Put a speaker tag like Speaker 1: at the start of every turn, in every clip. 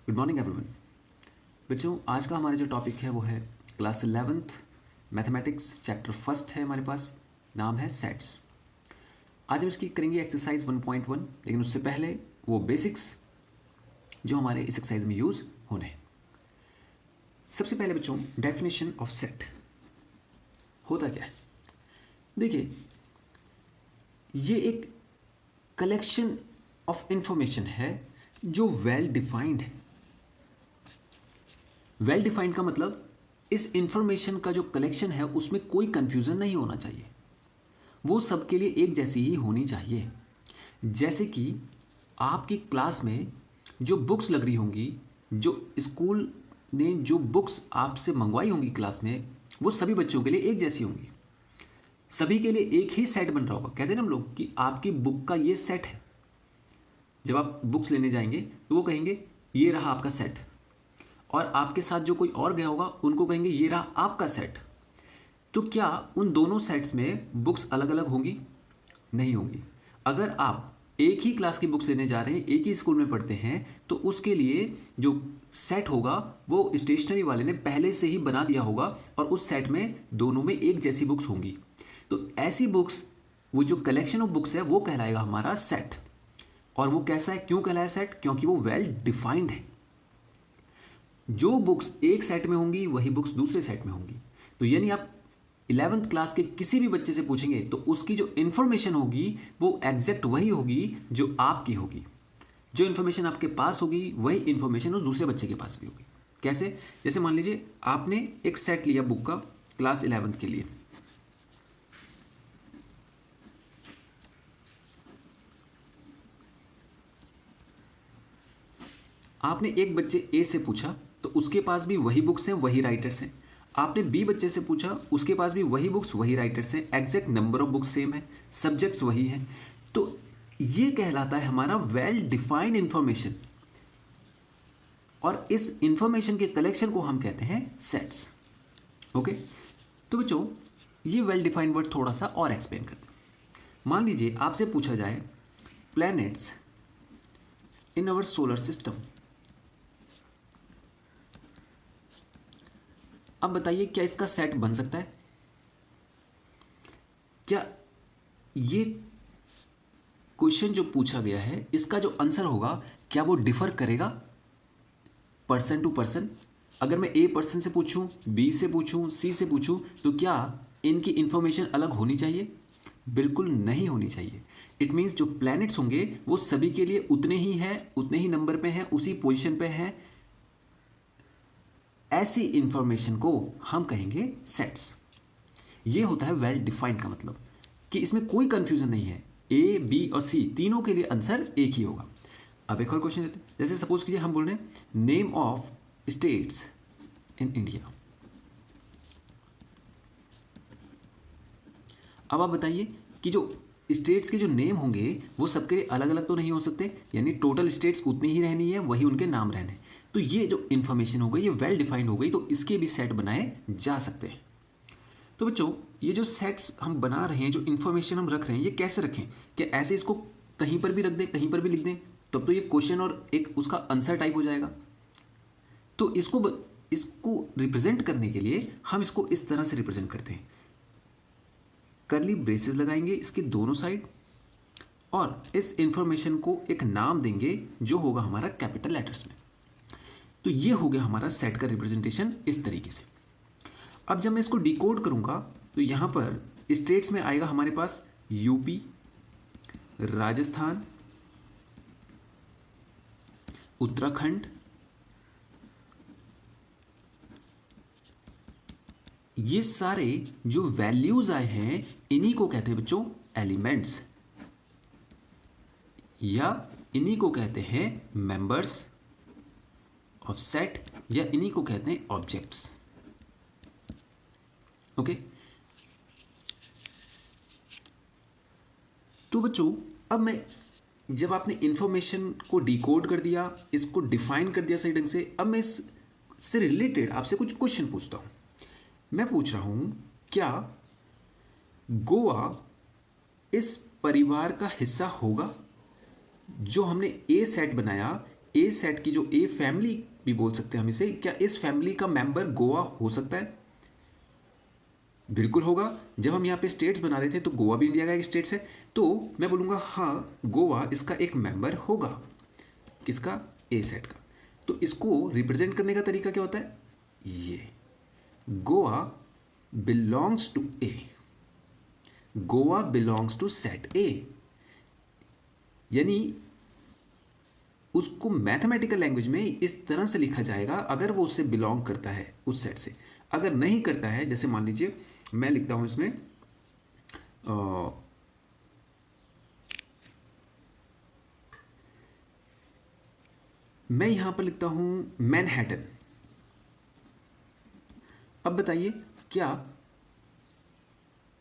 Speaker 1: Good morning everyone. बच्चों, आज का हमारा जो टॉपिक है वो है class 11th mathematics chapter first है हमारे पास, नाम है सेट्स। आज हम इसकी करेंगे एक्सरसाइज 1.1, लेकिन उससे पहले वो बेसिक्स जो हमारे इस एक्सरसाइज में यूज़ होने हैं। सबसे पहले बच्चों, डेफिनेशन ऑफ सेट होता क्या है। देखिए, ये एक कलेक्शन ऑफ इंफॉर्मेशन है जो वेल डिफाइंड है। वेल डिफाइंड का मतलब इस इंफॉर्मेशन का जो कलेक्शन है उसमें कोई कंफ्यूजन नहीं होना चाहिए, वो सबके लिए एक जैसी ही होनी चाहिए। जैसे कि आपकी क्लास में जो बुक्स लग रही होंगी, जो स्कूल ने जो बुक्स आपसे मंगवाई होंगी क्लास में, वो सभी बच्चों के लिए एक जैसी होंगी, सभी के लिए एक ही सेट बन रहा होगा। कहते हैं ना हम लोग कि आपकी बुक का ये सेट है। जब आप बुक्स लेने जाएंगे तो वो कहेंगे ये रहा आपका सेट, और आपके साथ जो कोई और गया होगा उनको कहेंगे ये रहा आपका सेट। तो क्या उन दोनों सेट्स में बुक्स अलग अलग होंगी? नहीं होंगी। अगर आप एक ही क्लास की बुक्स लेने जा रहे हैं, एक ही स्कूल में पढ़ते हैं, तो उसके लिए जो सेट होगा वो स्टेशनरी वाले ने पहले से ही बना दिया होगा, और उस सेट में दोनों में एक जैसी बुक्स होंगी। तो ऐसी बुक्स, वो जो कलेक्शन ऑफ बुक्स है वो कहलाएगा हमारा सेट। और वो कैसा है, क्यों कहलाया सेट? क्योंकि वो वेल डिफाइंड है। जो बुक्स एक सेट में होंगी वही बुक्स दूसरे सेट में होंगी। तो यानी आप 11th क्लास के किसी भी बच्चे से पूछेंगे तो उसकी जो इन्फॉर्मेशन होगी वो एग्जैक्ट वही होगी जो आपकी होगी। जो इन्फॉर्मेशन आपके पास होगी वही इन्फॉर्मेशन उस दूसरे बच्चे के पास भी होगी। कैसे? जैसे मान लीजिए आपने एक सेट लिया बुक का क्लास 11th के लिए। आपने एक बच्चे ए से पूछा तो उसके पास भी वही बुक्स हैं, वही राइटर्स हैं। आपने बी बच्चे से पूछा, उसके पास भी वही बुक्स, वही राइटर्स हैं, exact number of books same है, सब्जेक्ट्स वही हैं। तो ये कहलाता है हमारा वेल डिफाइंड इंफॉर्मेशन, और इस इंफॉर्मेशन के कलेक्शन को हम कहते हैं सेट्स। ओके, तो बच्चों ये वेल डिफाइंड वर्ड थोड़ा सा और एक्सप्लेन करते हैं। मान लीजिए आपसे पूछा जाए planets in our solar system. अब बताइए क्या इसका सेट बन सकता है? क्या ये क्वेश्चन जो पूछा गया है इसका जो आंसर होगा क्या वो डिफर करेगा पर्सन टू पर्सन? अगर मैं ए पर्सन से पूछूं, बी से पूछूं, सी से पूछूं, तो क्या इनकी इंफॉर्मेशन अलग होनी चाहिए? बिल्कुल नहीं होनी चाहिए। इट मीन्स जो प्लैनेट्स होंगे वो सभी के लिए उतने ही हैं, उतने ही नंबर पे हैं, उसी पोजीशन पे हैं। ऐसी इंफॉर्मेशन को हम कहेंगे सेट्स। ये होता है वेल डिफाइंड का मतलब कि इसमें कोई कंफ्यूजन नहीं है। ए, बी और सी तीनों के लिए आंसर एक ही होगा। अब एक और क्वेश्चन लेते हैं। जैसे सपोज कीजिए हम बोल रहे हैं name of states in India. अब आप बताइए कि जो स्टेट्स के जो नेम होंगे वो सबके लिए अलग अलग तो नहीं हो सकते, यानी टोटल स्टेट्स उतनी ही रहनी है, वही उनके नाम रहने। तो ये जो इन्फॉर्मेशन हो गई ये वेल डिफाइंड हो गई, तो इसके भी सेट बनाए जा सकते हैं। तो बच्चों ये जो सेट्स हम बना रहे हैं, जो इन्फॉर्मेशन हम रख रहे हैं, ये कैसे रखें? क्या ऐसे इसको कहीं पर भी रख दें, कहीं पर भी लिख दें, तब तो ये क्वेश्चन और एक उसका आंसर टाइप हो जाएगा। तो इसको रिप्रेजेंट करने के लिए हम इसको इस तरह से रिप्रेजेंट करते हैं। कर्ली ब्रेसेस लगाएंगे इसके दोनों साइड, और इस इंफॉर्मेशन को एक नाम देंगे जो होगा हमारा कैपिटल लेटर्स में। तो ये हो गया हमारा सेट का रिप्रेजेंटेशन इस तरीके से। अब जब मैं इसको डिकोड करूंगा तो यहां पर स्टेट्स में आएगा हमारे पास यूपी, राजस्थान, उत्तराखंड। ये सारे जो वैल्यूज आए हैं इन्हीं को कहते हैं बच्चों एलिमेंट्स, या इन्हीं को कहते हैं मेंबर्स ऑफ सेट, या इन्हीं को कहते हैं ऑब्जेक्ट्स। ओके, तो बच्चों अब मैं, जब आपने इंफॉर्मेशन को डिकोड कर दिया, इसको डिफाइन कर दिया सही ढंग से, अब मैं इससे रिलेटेड आपसे कुछ क्वेश्चन पूछता हूं। मैं पूछ रहा हूं क्या गोवा इस परिवार का हिस्सा होगा? जो हमने ए सेट बनाया, ए सेट की जो ए फैमिली भी बोल सकते हैं हम इसे, क्या इस फैमिली का मेंबर गोवा हो सकता है? बिल्कुल होगा। जब हम यहाँ पे स्टेट्स बना रहे थे तो गोवा भी इंडिया का एक स्टेट्स है, तो मैं बोलूँगा हाँ गोवा इसका एक मेंबर होगा। किसका? ए सेट का। तो इसको रिप्रेजेंट करने का तरीका क्या होता है? ये Goa belongs to A, Goa belongs to set A, यानी उसको मैथमेटिकल लैंग्वेज में इस तरह से लिखा जाएगा अगर वो उससे बिलोंग करता है उस सेट से। अगर नहीं करता है, जैसे मान लीजिए मैं लिखता हूं इसमें मैं यहां पर लिखता हूं मैनहट्टन। अब बताइए क्या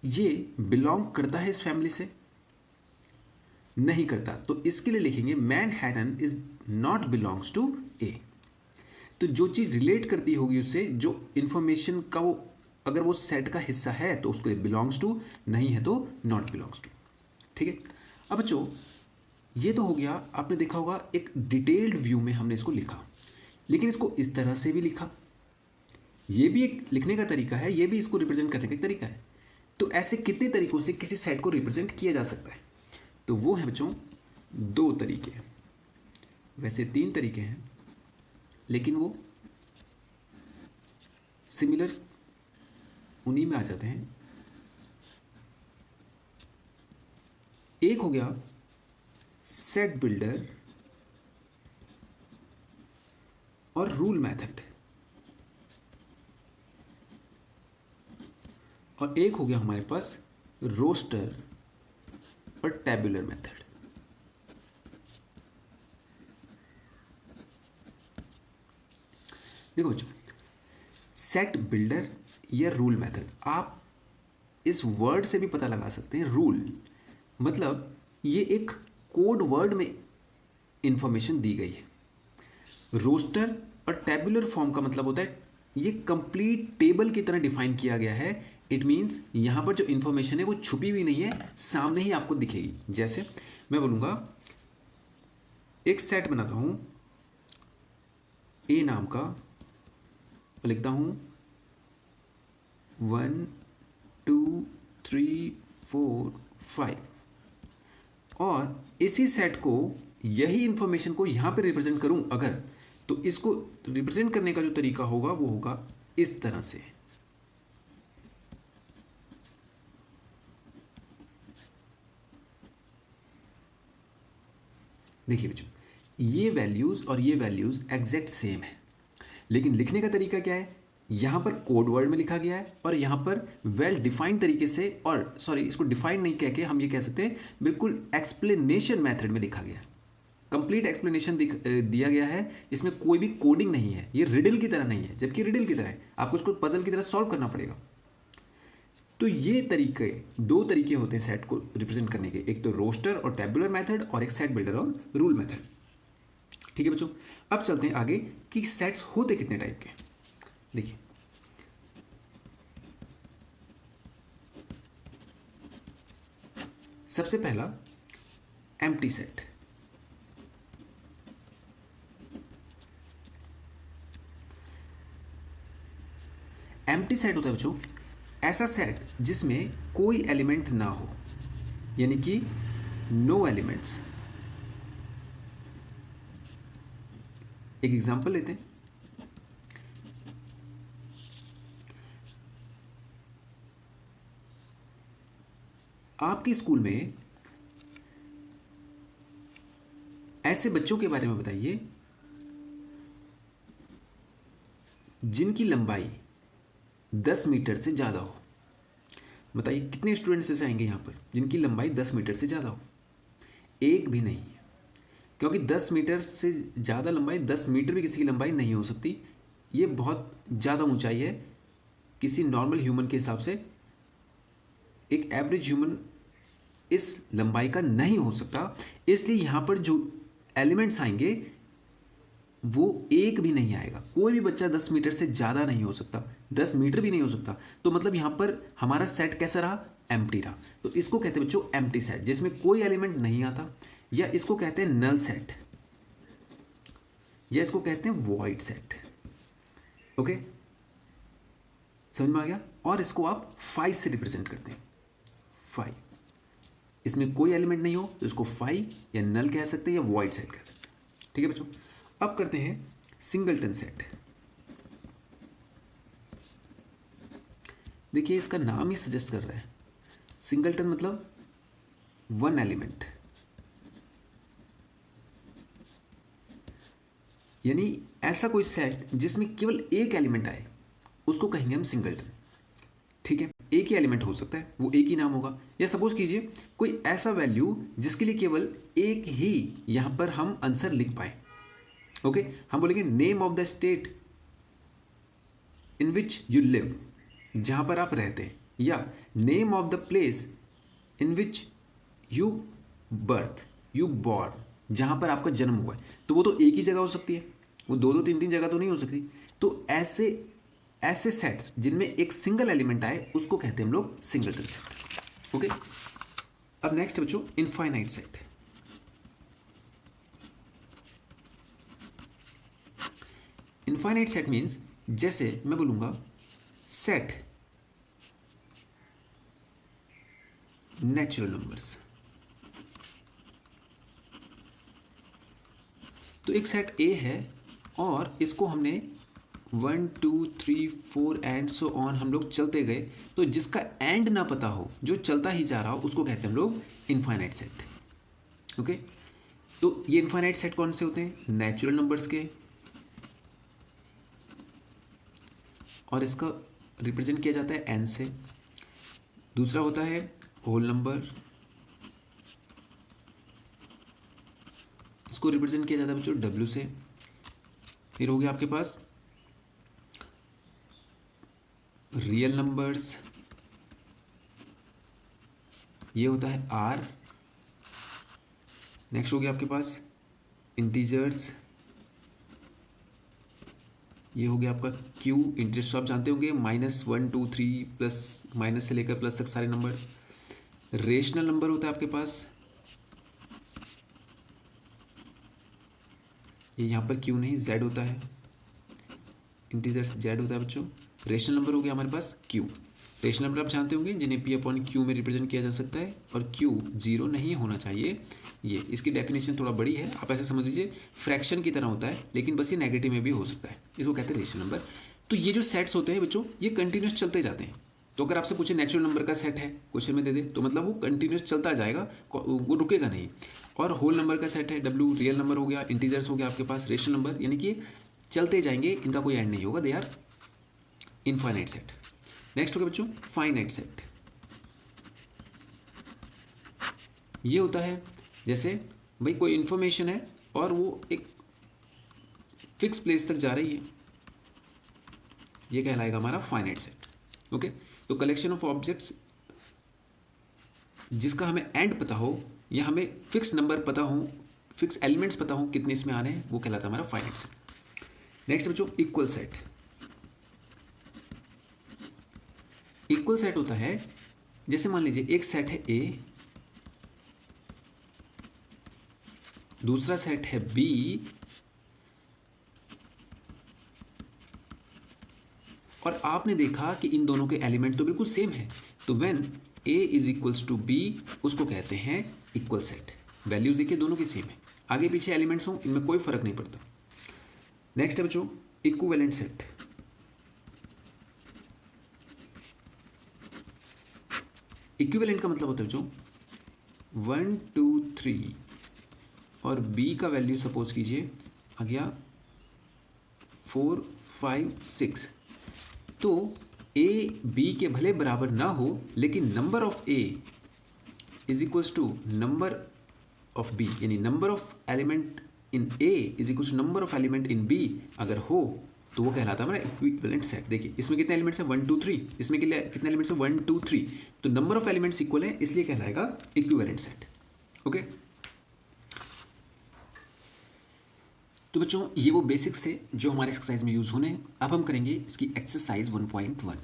Speaker 1: ये बिलोंग करता है इस फैमिली से? नहीं करता। तो इसके लिए लिखेंगे Manhattan is not belongs to A. तो जो चीज़ रिलेट करती होगी उससे, जो इंफॉर्मेशन का वो अगर वो सेट का हिस्सा है तो उसके लिए बिलोंग्स टू, नहीं है तो नॉट बिलोंग्स टू। ठीक है। अब बच्चों ये तो हो गया, आपने देखा होगा एक डिटेल्ड व्यू में हमने इसको लिखा, लेकिन इसको इस तरह से भी लिखा, ये भी एक लिखने का तरीका है, ये भी इसको रिप्रेजेंट करने का एक तरीका है। तो ऐसे कितने तरीकों से किसी सेट को रिप्रेजेंट किया जा सकता है? तो वो है बच्चों 2 तरीके, वैसे 3 तरीके हैं लेकिन वो सिमिलर उन्हीं में आ जाते हैं। एक हो गया सेट बिल्डर और रूल मेथड, और एक हो गया हमारे पास रोस्टर और टेबुलर मेथड। देखो बच्चों, सेट बिल्डर या रूल मेथड, आप इस वर्ड से भी पता लगा सकते हैं। रूल मतलब ये एक कोड वर्ड में इंफॉर्मेशन दी गई है। रोस्टर और टेबुलर फॉर्म का मतलब होता है ये कंप्लीट टेबल की तरह डिफाइन किया गया है। इट मीन्स यहाँ पर जो इंफॉर्मेशन है वो छुपी हुई नहीं है, सामने ही आपको दिखेगी। जैसे मैं बोलूँगा एक सेट बनाता हूँ ए नाम का, लिखता हूँ 1 2 3 4 5, और इसी सेट को यही इंफॉर्मेशन को यहाँ पे रिप्रेजेंट करूँ अगर, तो इसको रिप्रेजेंट करने का जो तरीका होगा वो होगा इस तरह से। देखिए बच्चों, ये वैल्यूज और ये वैल्यूज एग्जैक्ट सेम है, लेकिन लिखने का तरीका क्या है? यहाँ पर कोड वर्ड में लिखा गया है और यहाँ पर वेल डिफाइंड तरीके से, और सॉरी इसको डिफाइन नहीं कह के हम ये कह सकते हैं बिल्कुल एक्सप्लेनेशन मेथड में लिखा गया है। कंप्लीट एक्सप्लेनेशन दिया गया है, इसमें कोई भी कोडिंग नहीं है, ये रिडल की तरह नहीं है, जबकि रिडल की तरह है, आपको इसको पजल की तरह सॉल्व करना पड़ेगा। तो ये तरीके, 2 तरीके होते हैं सेट को रिप्रेजेंट करने के, एक तो रोस्टर और टेबुलर मेथड और एक सेट बिल्डर और रूल मेथड। ठीक है बच्चों, अब चलते हैं आगे कि सेट्स होते कितने टाइप के। देखिए सबसे पहला एम्प्टी सेट। एम्प्टी सेट होता है बच्चों ऐसा सेट जिसमें कोई एलिमेंट ना हो, यानी कि नो एलिमेंट्स। एक एग्जांपल लेते हैं। आपके स्कूल में ऐसे बच्चों के बारे में बताइए जिनकी लंबाई 10 मीटर से ज़्यादा हो। बताइए कितने स्टूडेंट्स ऐसे आएंगे यहाँ पर जिनकी लंबाई 10 मीटर से ज़्यादा हो? एक भी नहीं, क्योंकि 10 मीटर से ज़्यादा लंबाई, 10 मीटर भी किसी की लंबाई नहीं हो सकती। ये बहुत ज़्यादा ऊंचाई है किसी नॉर्मल ह्यूमन के हिसाब से। एक एवरेज ह्यूमन इस लंबाई का नहीं हो सकता, इसलिए यहाँ पर जो एलिमेंट्स आएंगे वो एक भी नहीं आएगा। कोई भी बच्चा 10 मीटर से ज़्यादा नहीं हो सकता, 10 मीटर भी नहीं हो सकता। तो मतलब यहाँ पर हमारा सेट कैसा रहा? एम्प्टी रहा। तो इसको कहते हैं बच्चों एम्प्टी सेट, जिसमें कोई एलिमेंट नहीं आता, या इसको कहते हैं नल सेट। या इसको कहते हैं वॉइड सेट। ओके, समझ में आ गया। और इसको आप 5 से रिप्रेजेंट करते हैं, 5, इसमें कोई एलिमेंट नहीं हो तो इसको 5 या नल कह सकते हैं या वॉइड सेट कह सकते हैं। ठीक है बच्चों, अब करते हैं सिंगलटन सेट। देखिए इसका नाम ही सजेस्ट कर रहा है, सिंगलटन मतलब 1 एलिमेंट, यानी ऐसा कोई सेट जिसमें केवल एक एलिमेंट आए उसको कहेंगे हम सिंगलटन। ठीक है, एक ही एलिमेंट हो सकता है, वो एक ही नाम होगा। या सपोज कीजिए कोई ऐसा वैल्यू जिसके लिए केवल एक ही यहां पर हम आंसर लिख पाए। ओके, हम बोलेंगे name of the state in which you live, जहां पर आप रहते हैं, या name of the place in which you birth, you born, जहां पर आपका जन्म हुआ है। तो वो तो एक ही जगह हो सकती है, वो 2-2 3-3 जगह तो नहीं हो सकती। तो ऐसे सेट्स जिनमें एक सिंगल एलिमेंट आए उसको कहते हैं हम लोग सिंगलटन सेट। ओके, अब नेक्स्ट बच्चों infinite set. Infinite set means, जैसे मैं बोलूंगा सेट नेचुरल नंबर्स, तो एक सेट ए है और इसको हमने 1 2 3 4 एंड सो ऑन हम लोग चलते गए, तो जिसका एंड ना पता हो, जो चलता ही जा रहा हो, उसको कहते हैं हम लोग इनफाइनाइट सेट। ओके, तो ये इनफाइनाइट सेट कौन से होते हैं? नेचुरल नंबर्स के, और इसका रिप्रेजेंट किया जाता है एन से। दूसरा होता है होल नंबर, इसको रिप्रेजेंट किया जाता है बच्चों डब्ल्यू से। फिर हो गया आपके पास रियल नंबर्स, ये होता है आर। नेक्स्ट हो गया आपके पास इंटीजर्स, ये हो गया आपका क्यू। इंटीजर्स तो आप जानते होंगे, -1 2 3 प्लस माइनस से लेकर प्लस तक सारे नंबर्स। रेशनल नंबर होता है आपके पास, ये यहाँ पर क्यू नहीं जेड होता है, इंटीजर्स जेड होता है बच्चों। रेशनल नंबर हो गया हमारे पास क्यू। रेशनल नंबर आप जानते होंगे जिन्हें पी अपॉन क्यू में रिप्रेजेंट किया जा सकता है, और क्यू 0 नहीं होना चाहिए। ये इसकी डेफिनेशन थोड़ा बड़ी है, आप ऐसे समझ लीजिए फ्रैक्शन की तरह होता है, लेकिन बस ये नेगेटिव में भी हो सकता है, इसको कहते हैं रेशनल नंबर। तो ये जो सेट्स होते हैं बच्चों, ये कंटिन्यूस चलते जाते हैं। तो अगर आपसे पूछे नेचुरल नंबर का सेट है, क्वेश्चन में दे दे, तो मतलब वो कंटिन्यूस चलता जाएगा, वो रुकेगा नहीं। और होल नंबर का सेट है डब्ल्यू, रियल नंबर हो गया, इंटीजर्स हो गया आपके पास, रेशनल नंबर, यानी कि चलते जाएंगे, इनका कोई एंड नहीं होगा, they are infinite set. Next हो गया बच्चों फाइनाइट सेट। ये होता है जैसे भाई कोई इंफॉर्मेशन है और वो एक फिक्स प्लेस तक जा रही है, ये कहलाएगा हमारा फाइनाइट सेट। ओके, तो कलेक्शन ऑफ ऑब्जेक्ट्स जिसका हमें एंड पता हो, या हमें फिक्स नंबर पता हो, फिक्स एलिमेंट्स पता हो कितने इसमें आने हैं, वो कहलाता है हमारा फाइनाइट सेट। नेक्स्ट बच्चों इक्वल सेट। इक्वल सेट होता है जैसे मान लीजिए एक सेट है ए, दूसरा सेट है बी, और आपने देखा कि इन दोनों के एलिमेंट तो बिल्कुल सेम है, तो when A is equals to B उसको कहते हैं इक्वल सेट। वैल्यूज देखिए दोनों की सेम है, आगे पीछे एलिमेंट्स हों इनमें कोई फर्क नहीं पड़ता। नेक्स्ट है बच्चों इक्विवेलेंट सेट। इक्विवेलेंट का मतलब होता है बच्चों 1 2 3 और बी का वैल्यू सपोज कीजिए आ गया 4 5 6, तो ए बी के भले बराबर ना हो, लेकिन number of A is equals to number of B, यानी number of element in A is equals to number of element in B अगर हो, तो वो कहलाता है हमारा इक्विवेलेंट सेट। देखिए इसमें कितने एलिमेंट्स हैं 1 2 3, इसमें कितने एलिमेंट्स हैं 1 2 3, तो नंबर ऑफ एलिमेंट्स इक्वल है, इसलिए कहलाएगा इक्विवेलेंट सेट। ओके, तो बच्चों ये वो बेसिक्स थे जो हमारे एक्सरसाइज में यूज होने। अब हम करेंगे इसकी एक्सरसाइज 1.1।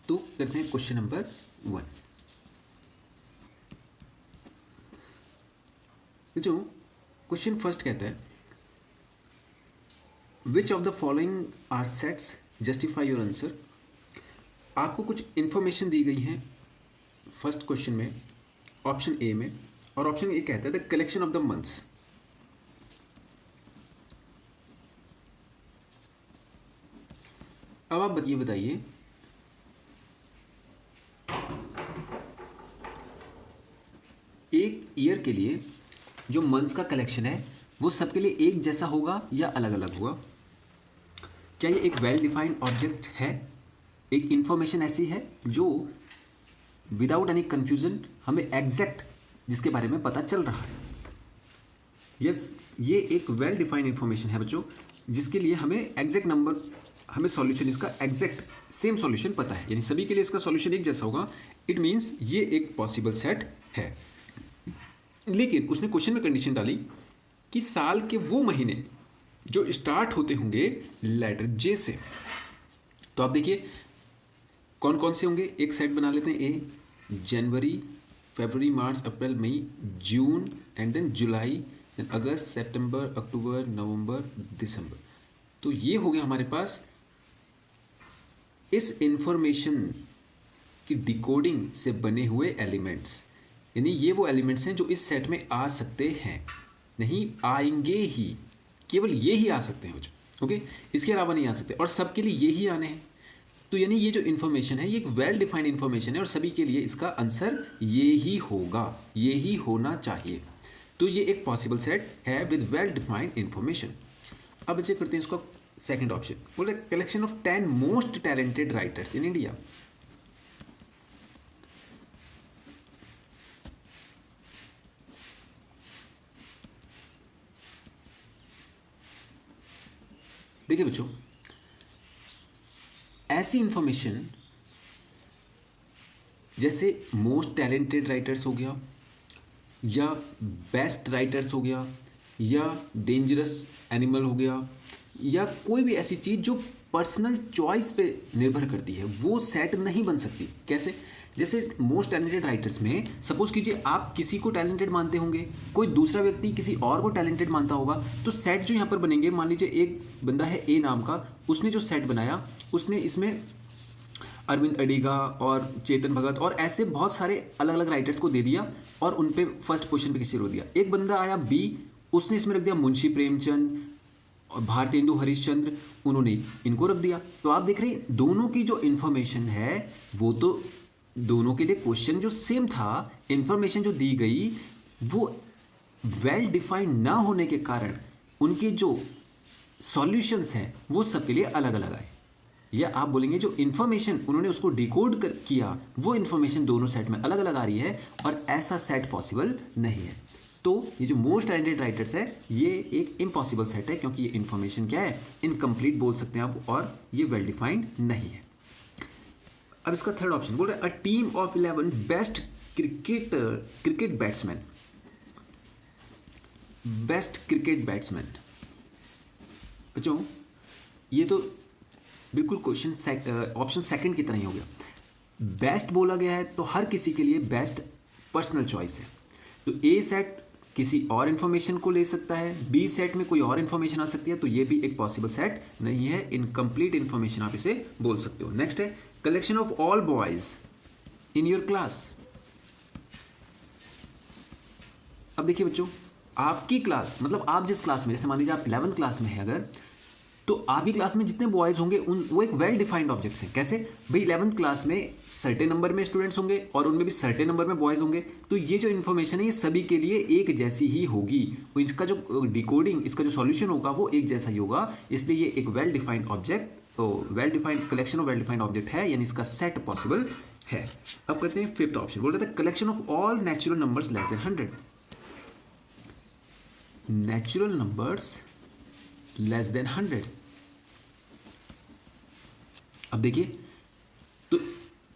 Speaker 1: तो करते हैं क्वेश्चन नंबर 1। जो क्वेश्चन फर्स्ट कहता है which of the following are sets, justify your answer. आपको कुछ इंफॉर्मेशन दी गई है फर्स्ट क्वेश्चन में, ऑप्शन ए में, और ऑप्शन ए कहता है the collection of the months. अब आप बताइए एक ईयर के लिए जो मंथ्स का कलेक्शन है वो सबके लिए एक जैसा होगा या अलग अलग होगा? क्या ये एक वेल डिफाइंड ऑब्जेक्ट है? एक इंफॉर्मेशन ऐसी है जो विदाउट एनी कंफ्यूजन हमें एग्जैक्ट जिसके बारे में पता चल रहा है? यस, ये एक वेल डिफाइंड इंफॉर्मेशन है बच्चों, जिसके लिए हमें एग्जैक्ट नंबर, हमें सॉल्यूशन इसका एग्जैक्ट सेम सॉल्यूशन पता है, यानी सभी के लिए इसका सॉल्यूशन एक जैसा होगा। इट मीन्स ये एक पॉसिबल सेट है। लेकिन उसने क्वेश्चन में कंडीशन डाली कि साल के वो महीने जो स्टार्ट होते होंगे लेटर जे से। तो आप देखिए कौन कौन से होंगे, एक सेट बना लेते हैं। ए जनवरी, फरवरी, मार्च, अप्रैल, मई, जून, एंड देन जुलाई, देन अगस्त, सितंबर, अक्टूबर, नवंबर, दिसंबर। तो ये हो गया हमारे पास इस इंफॉर्मेशन की डिकोडिंग से बने हुए एलिमेंट्स, यानी ये वो एलिमेंट्स हैं जो इस सेट में आ सकते हैं, नहीं आएंगे ही, केवल ये ही आ सकते हैं बच्चों। ओके, इसके अलावा नहीं आ सकते, और सबके लिए ये ही आने हैं। तो यानी ये जो इन्फॉर्मेशन है ये एक वेल डिफाइंड इन्फॉर्मेशन है और सभी के लिए इसका आंसर ये ही होगा, ये ही होना चाहिए। तो ये एक पॉसिबल सेट है विद वेल डिफाइंड इन्फॉर्मेशन। अब चेक करते हैं इसका सेकंड ऑप्शन, बोले collection of 10 most talented writers in India. देखिए बच्चों, ऐसी इंफॉर्मेशन जैसे मोस्ट टैलेंटेड राइटर्स हो गया, या बेस्ट राइटर्स हो गया, या डेंजरस एनिमल हो गया, या कोई भी ऐसी चीज़ जो पर्सनल चॉइस पे निर्भर करती है, वो सेट नहीं बन सकती। कैसे? जैसे मोस्ट टैलेंटेड राइटर्स में सपोज कीजिए आप किसी को टैलेंटेड मानते होंगे, कोई दूसरा व्यक्ति किसी और को टैलेंटेड मानता होगा, तो सेट जो यहाँ पर बनेंगे, मान लीजिए एक बंदा है ए नाम का, उसने जो सेट बनाया उसने इसमें अरविंद अडिगा और चेतन भगत और ऐसे बहुत सारे अलग अलग राइटर्स को दे दिया और उन पे फर्स्ट पोजीशन पे किसी को दिया। एक बंदा आया बी, उसने इसमें रख दिया मुंशी प्रेमचंद और भारतेंदु हरिश्चंद्र, उन्होंने इनको रख दिया। तो आप देख रहे हैं दोनों की जो इन्फॉर्मेशन है वो तो दोनों के लिए क्वेश्चन जो सेम था, इंफॉर्मेशन जो दी गई वो वेल डिफाइंड ना होने के कारण उनके जो सॉल्यूशंस हैं वो सबके लिए अलग अलग आए। या आप बोलेंगे जो इन्फॉर्मेशन उन्होंने उसको डिकोड कर किया वो इन्फॉर्मेशन दोनों सेट में अलग अलग आ रही है, और ऐसा सेट पॉसिबल नहीं है। तो ये जो मोस्ट टैलेंटेड राइटर्स है ये एक इम्पॉसिबल सेट है, क्योंकि ये इन्फॉर्मेशन क्या है, इनकम्प्लीट बोल सकते हैं आप, और ये वेल डिफाइंड नहीं है। अब इसका थर्ड ऑप्शन बोल रहा है a team of 11 best cricket batsman. Best cricket batsman बच्चों, ये तो बिल्कुल क्वेश्चन ऑप्शन सेकंड की तरह ही हो गया। बेस्ट बोला गया है तो हर किसी के लिए बेस्ट पर्सनल चॉइस है। तो ए सेट किसी और इन्फॉर्मेशन को ले सकता है, बी सेट में कोई और इन्फॉर्मेशन आ सकती है, तो ये भी एक पॉसिबल सेट नहीं है, इनकम्प्लीट इन्फॉर्मेशन आप इसे बोल सकते हो। नेक्स्ट है collection of all boys in your class. अब देखिए बच्चों, आपकी क्लास मतलब आप जिस क्लास में, जैसे मान लीजिए आप 11th क्लास में है अगर, तो आपकी क्लास में जितने बॉयज़ होंगे वो एक वेल डिफाइंड ऑब्जेक्ट्स हैं। कैसे भाई, 11th क्लास में सर्टेन नंबर में स्टूडेंट्स होंगे और उनमें भी सर्टेन नंबर में बॉयज़ होंगे, तो ये जो इन्फॉर्मेशन है ये सभी के लिए एक जैसी ही होगी। तो इसका जो डिकोडिंग, इसका जो सॉल्यूशन होगा वो एक जैसा ही होगा, इसलिए ये एक वेल डिफाइंड ऑब्जेक्ट, तो well defined collection of well defined object है, यानी इसका सेट पॉसिबल है। अब करते हैं फिफ्थ ऑप्शन, बोल रहे थे collection of all natural numbers less then 100। Natural numbers less then 100। अब देखिए, तो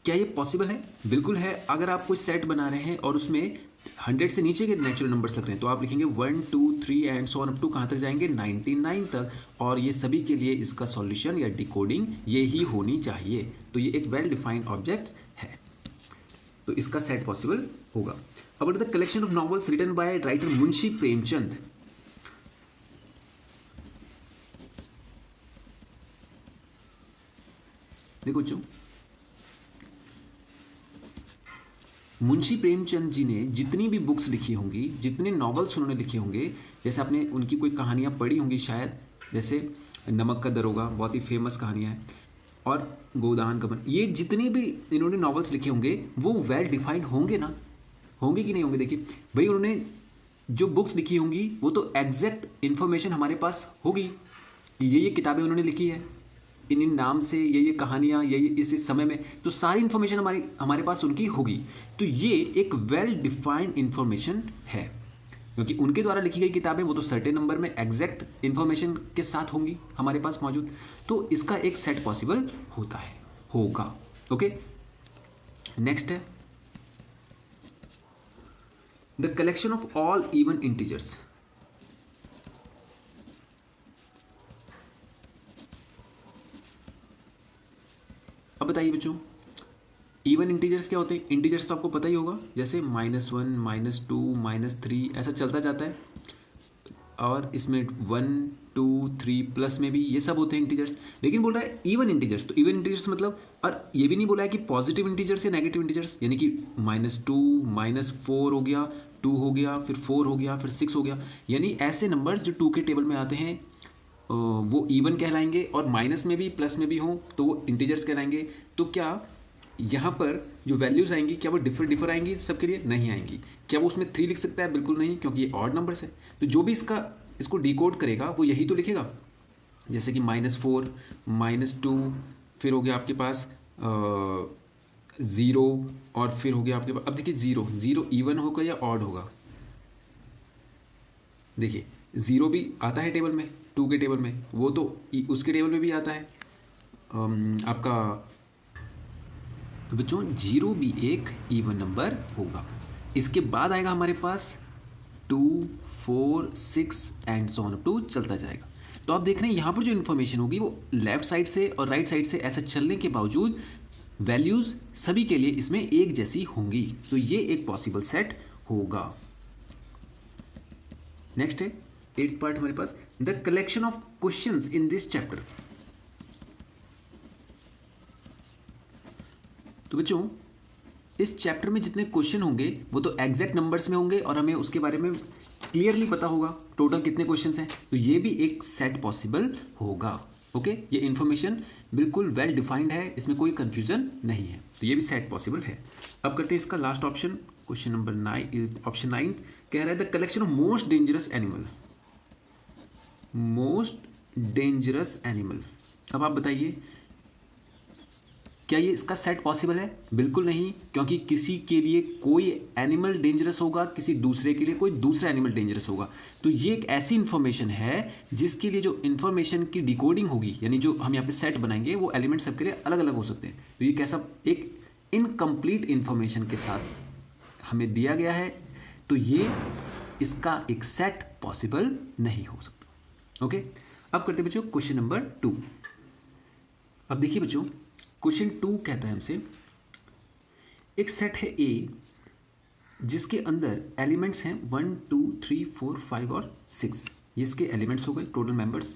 Speaker 1: क्या ये पॉसिबल है? बिल्कुल है। अगर आप कोई सेट बना रहे हैं और उसमें 100 से नीचे के नेचुरल नंबर्स लग रहे हैं तो आप लिखेंगे 1 2 3 and so on up to कहाँ तक जाएंगे 99 तक, और ये सभी के लिए इसका सॉल्यूशन या डिकोडिंग ये ही होनी चाहिए। तो ये एक वेल डिफाइंड ऑब्जेक्ट है, तो इसका सेट पॉसिबल होगा। अब the collection of novels written by writer Munshi Premchand. देखो जो मुंशी प्रेमचंद जी ने जितनी भी बुक्स लिखी होंगी, जितने नॉवेल्स उन्होंने लिखे होंगे, जैसे आपने उनकी कोई कहानियाँ पढ़ी होंगी शायद, जैसे नमक का दरोगा बहुत ही फेमस कहानियाँ हैं, और गोदान का बन, ये जितने भी इन्होंने नॉवेल्स लिखे होंगे वो वेल डिफाइंड होंगे ना, होंगे कि नहीं होंगे। देखिए भाई उन्होंने जो बुक्स लिखी होंगी वो तो एग्जैक्ट इन्फॉर्मेशन हमारे पास होगी, ये किताबें उन्होंने लिखी है इन नाम से, ये कहानियाँ, ये इस समय में, तो सारी इन्फॉर्मेशन हमारे पास उनकी होगी। तो ये एक वेल डिफाइंड इन्फॉर्मेशन है, क्योंकि उनके द्वारा लिखी गई किताबें वो तो सर्टेन नंबर में एग्जैक्ट इन्फॉर्मेशन के साथ होंगी हमारे पास मौजूद, तो इसका एक सेट पॉसिबल होता है, होगा। ओके, नेक्स्ट है the collection of all even integers. अब बताइए बच्चों इवन इंटीजर्स क्या होते हैं। इंटीजर्स तो आपको पता ही होगा, जैसे -1 -2 -3 ऐसा चलता जाता है, और इसमें 1 2 3 प्लस में भी ये सब होते हैं इंटीजर्स। लेकिन बोल रहा है इवन इंटीजर्स, तो इवन इंटीजर्स मतलब, और ये भी नहीं बोला है कि पॉजिटिव इंटीजर्स या नेगेटिव इंटीजर्स, यानी कि -2 -4 हो गया, 2 हो गया, फिर 4 हो गया, फिर 6 हो गया, यानी ऐसे नंबर्स जो 2 के टेबल में आते हैं वो इवन कहलाएंगे, और माइनस में भी प्लस में भी हों तो वो इंटीजर्स कहलाएंगे। तो क्या यहाँ पर जो वैल्यूज़ आएंगी क्या वो डिफर आएंगी सबके लिए? नहीं आएंगी। क्या वो उसमें 3 लिख सकता है? बिल्कुल नहीं, क्योंकि ये ऑड नंबर्स है। तो जो भी इसको डिकोड करेगा वो यही तो लिखेगा, जैसे कि -4 -2, फिर हो गया आपके पास 0, और फिर हो गया आपके पास, अब देखिए 0 इवन होगा या ऑड होगा। देखिए 0 भी आता है टेबल में, 2 के टेबल में, वो तो उसके टेबल में भी आता है आपका। तो बच्चों 0 भी एक इवन नंबर होगा। इसके बाद आएगा हमारे पास 2 4 6 एंड सो ऑन टू चलता जाएगा। तो आप देख रहे हैं यहाँ पर जो इन्फॉर्मेशन होगी वो लेफ्ट साइड से और राइट साइड से ऐसा चलने के बावजूद वैल्यूज़ सभी के लिए इसमें एक जैसी होंगी, तो ये एक पॉसिबल सेट होगा। नेक्स्ट है 8th पार्ट हमारे पास, the collection of questions in this chapter. तो बच्चों इस चैप्टर में जितने क्वेश्चन होंगे वो तो एग्जैक्ट नंबर्स में होंगे, और हमें उसके बारे में क्लियरली पता होगा टोटल कितने क्वेश्चंस हैं, तो ये भी एक सेट पॉसिबल होगा। ओके, ये इन्फॉर्मेशन बिल्कुल वेल डिफाइंड है, इसमें कोई कंफ्यूजन नहीं है, तो ये भी सेट पॉसिबल है। अब करते हैं इसका last option, question number 9, option 9 कह रहा है the collection of most dangerous animal. Most dangerous animal, अब आप बताइए क्या ये इसका सेट पॉसिबल है? बिल्कुल नहीं, क्योंकि किसी के लिए कोई एनिमल डेंजरस होगा, किसी दूसरे के लिए कोई दूसरा एनिमल डेंजरस होगा। तो ये एक ऐसी इन्फॉर्मेशन है जिसके लिए जो इन्फॉर्मेशन की डिकोडिंग होगी, यानी जो हम यहाँ पे सेट बनाएंगे वो एलिमेंट सबके लिए अलग अलग हो सकते हैं। तो ये कैसा एक इनकम्प्लीट इन्फॉर्मेशन के साथ हमें दिया गया है, तो ये इसका एक सेट पॉसिबल नहीं हो सकता। ओके, अब करते बच्चों क्वेश्चन नंबर 2। अब देखिए बच्चों क्वेश्चन 2 कहता है हमसे एक सेट है ए जिसके अंदर एलिमेंट्स हैं 1 2 3 4 5 और 6, ये इसके एलिमेंट्स हो गए, टोटल मेंबर्स।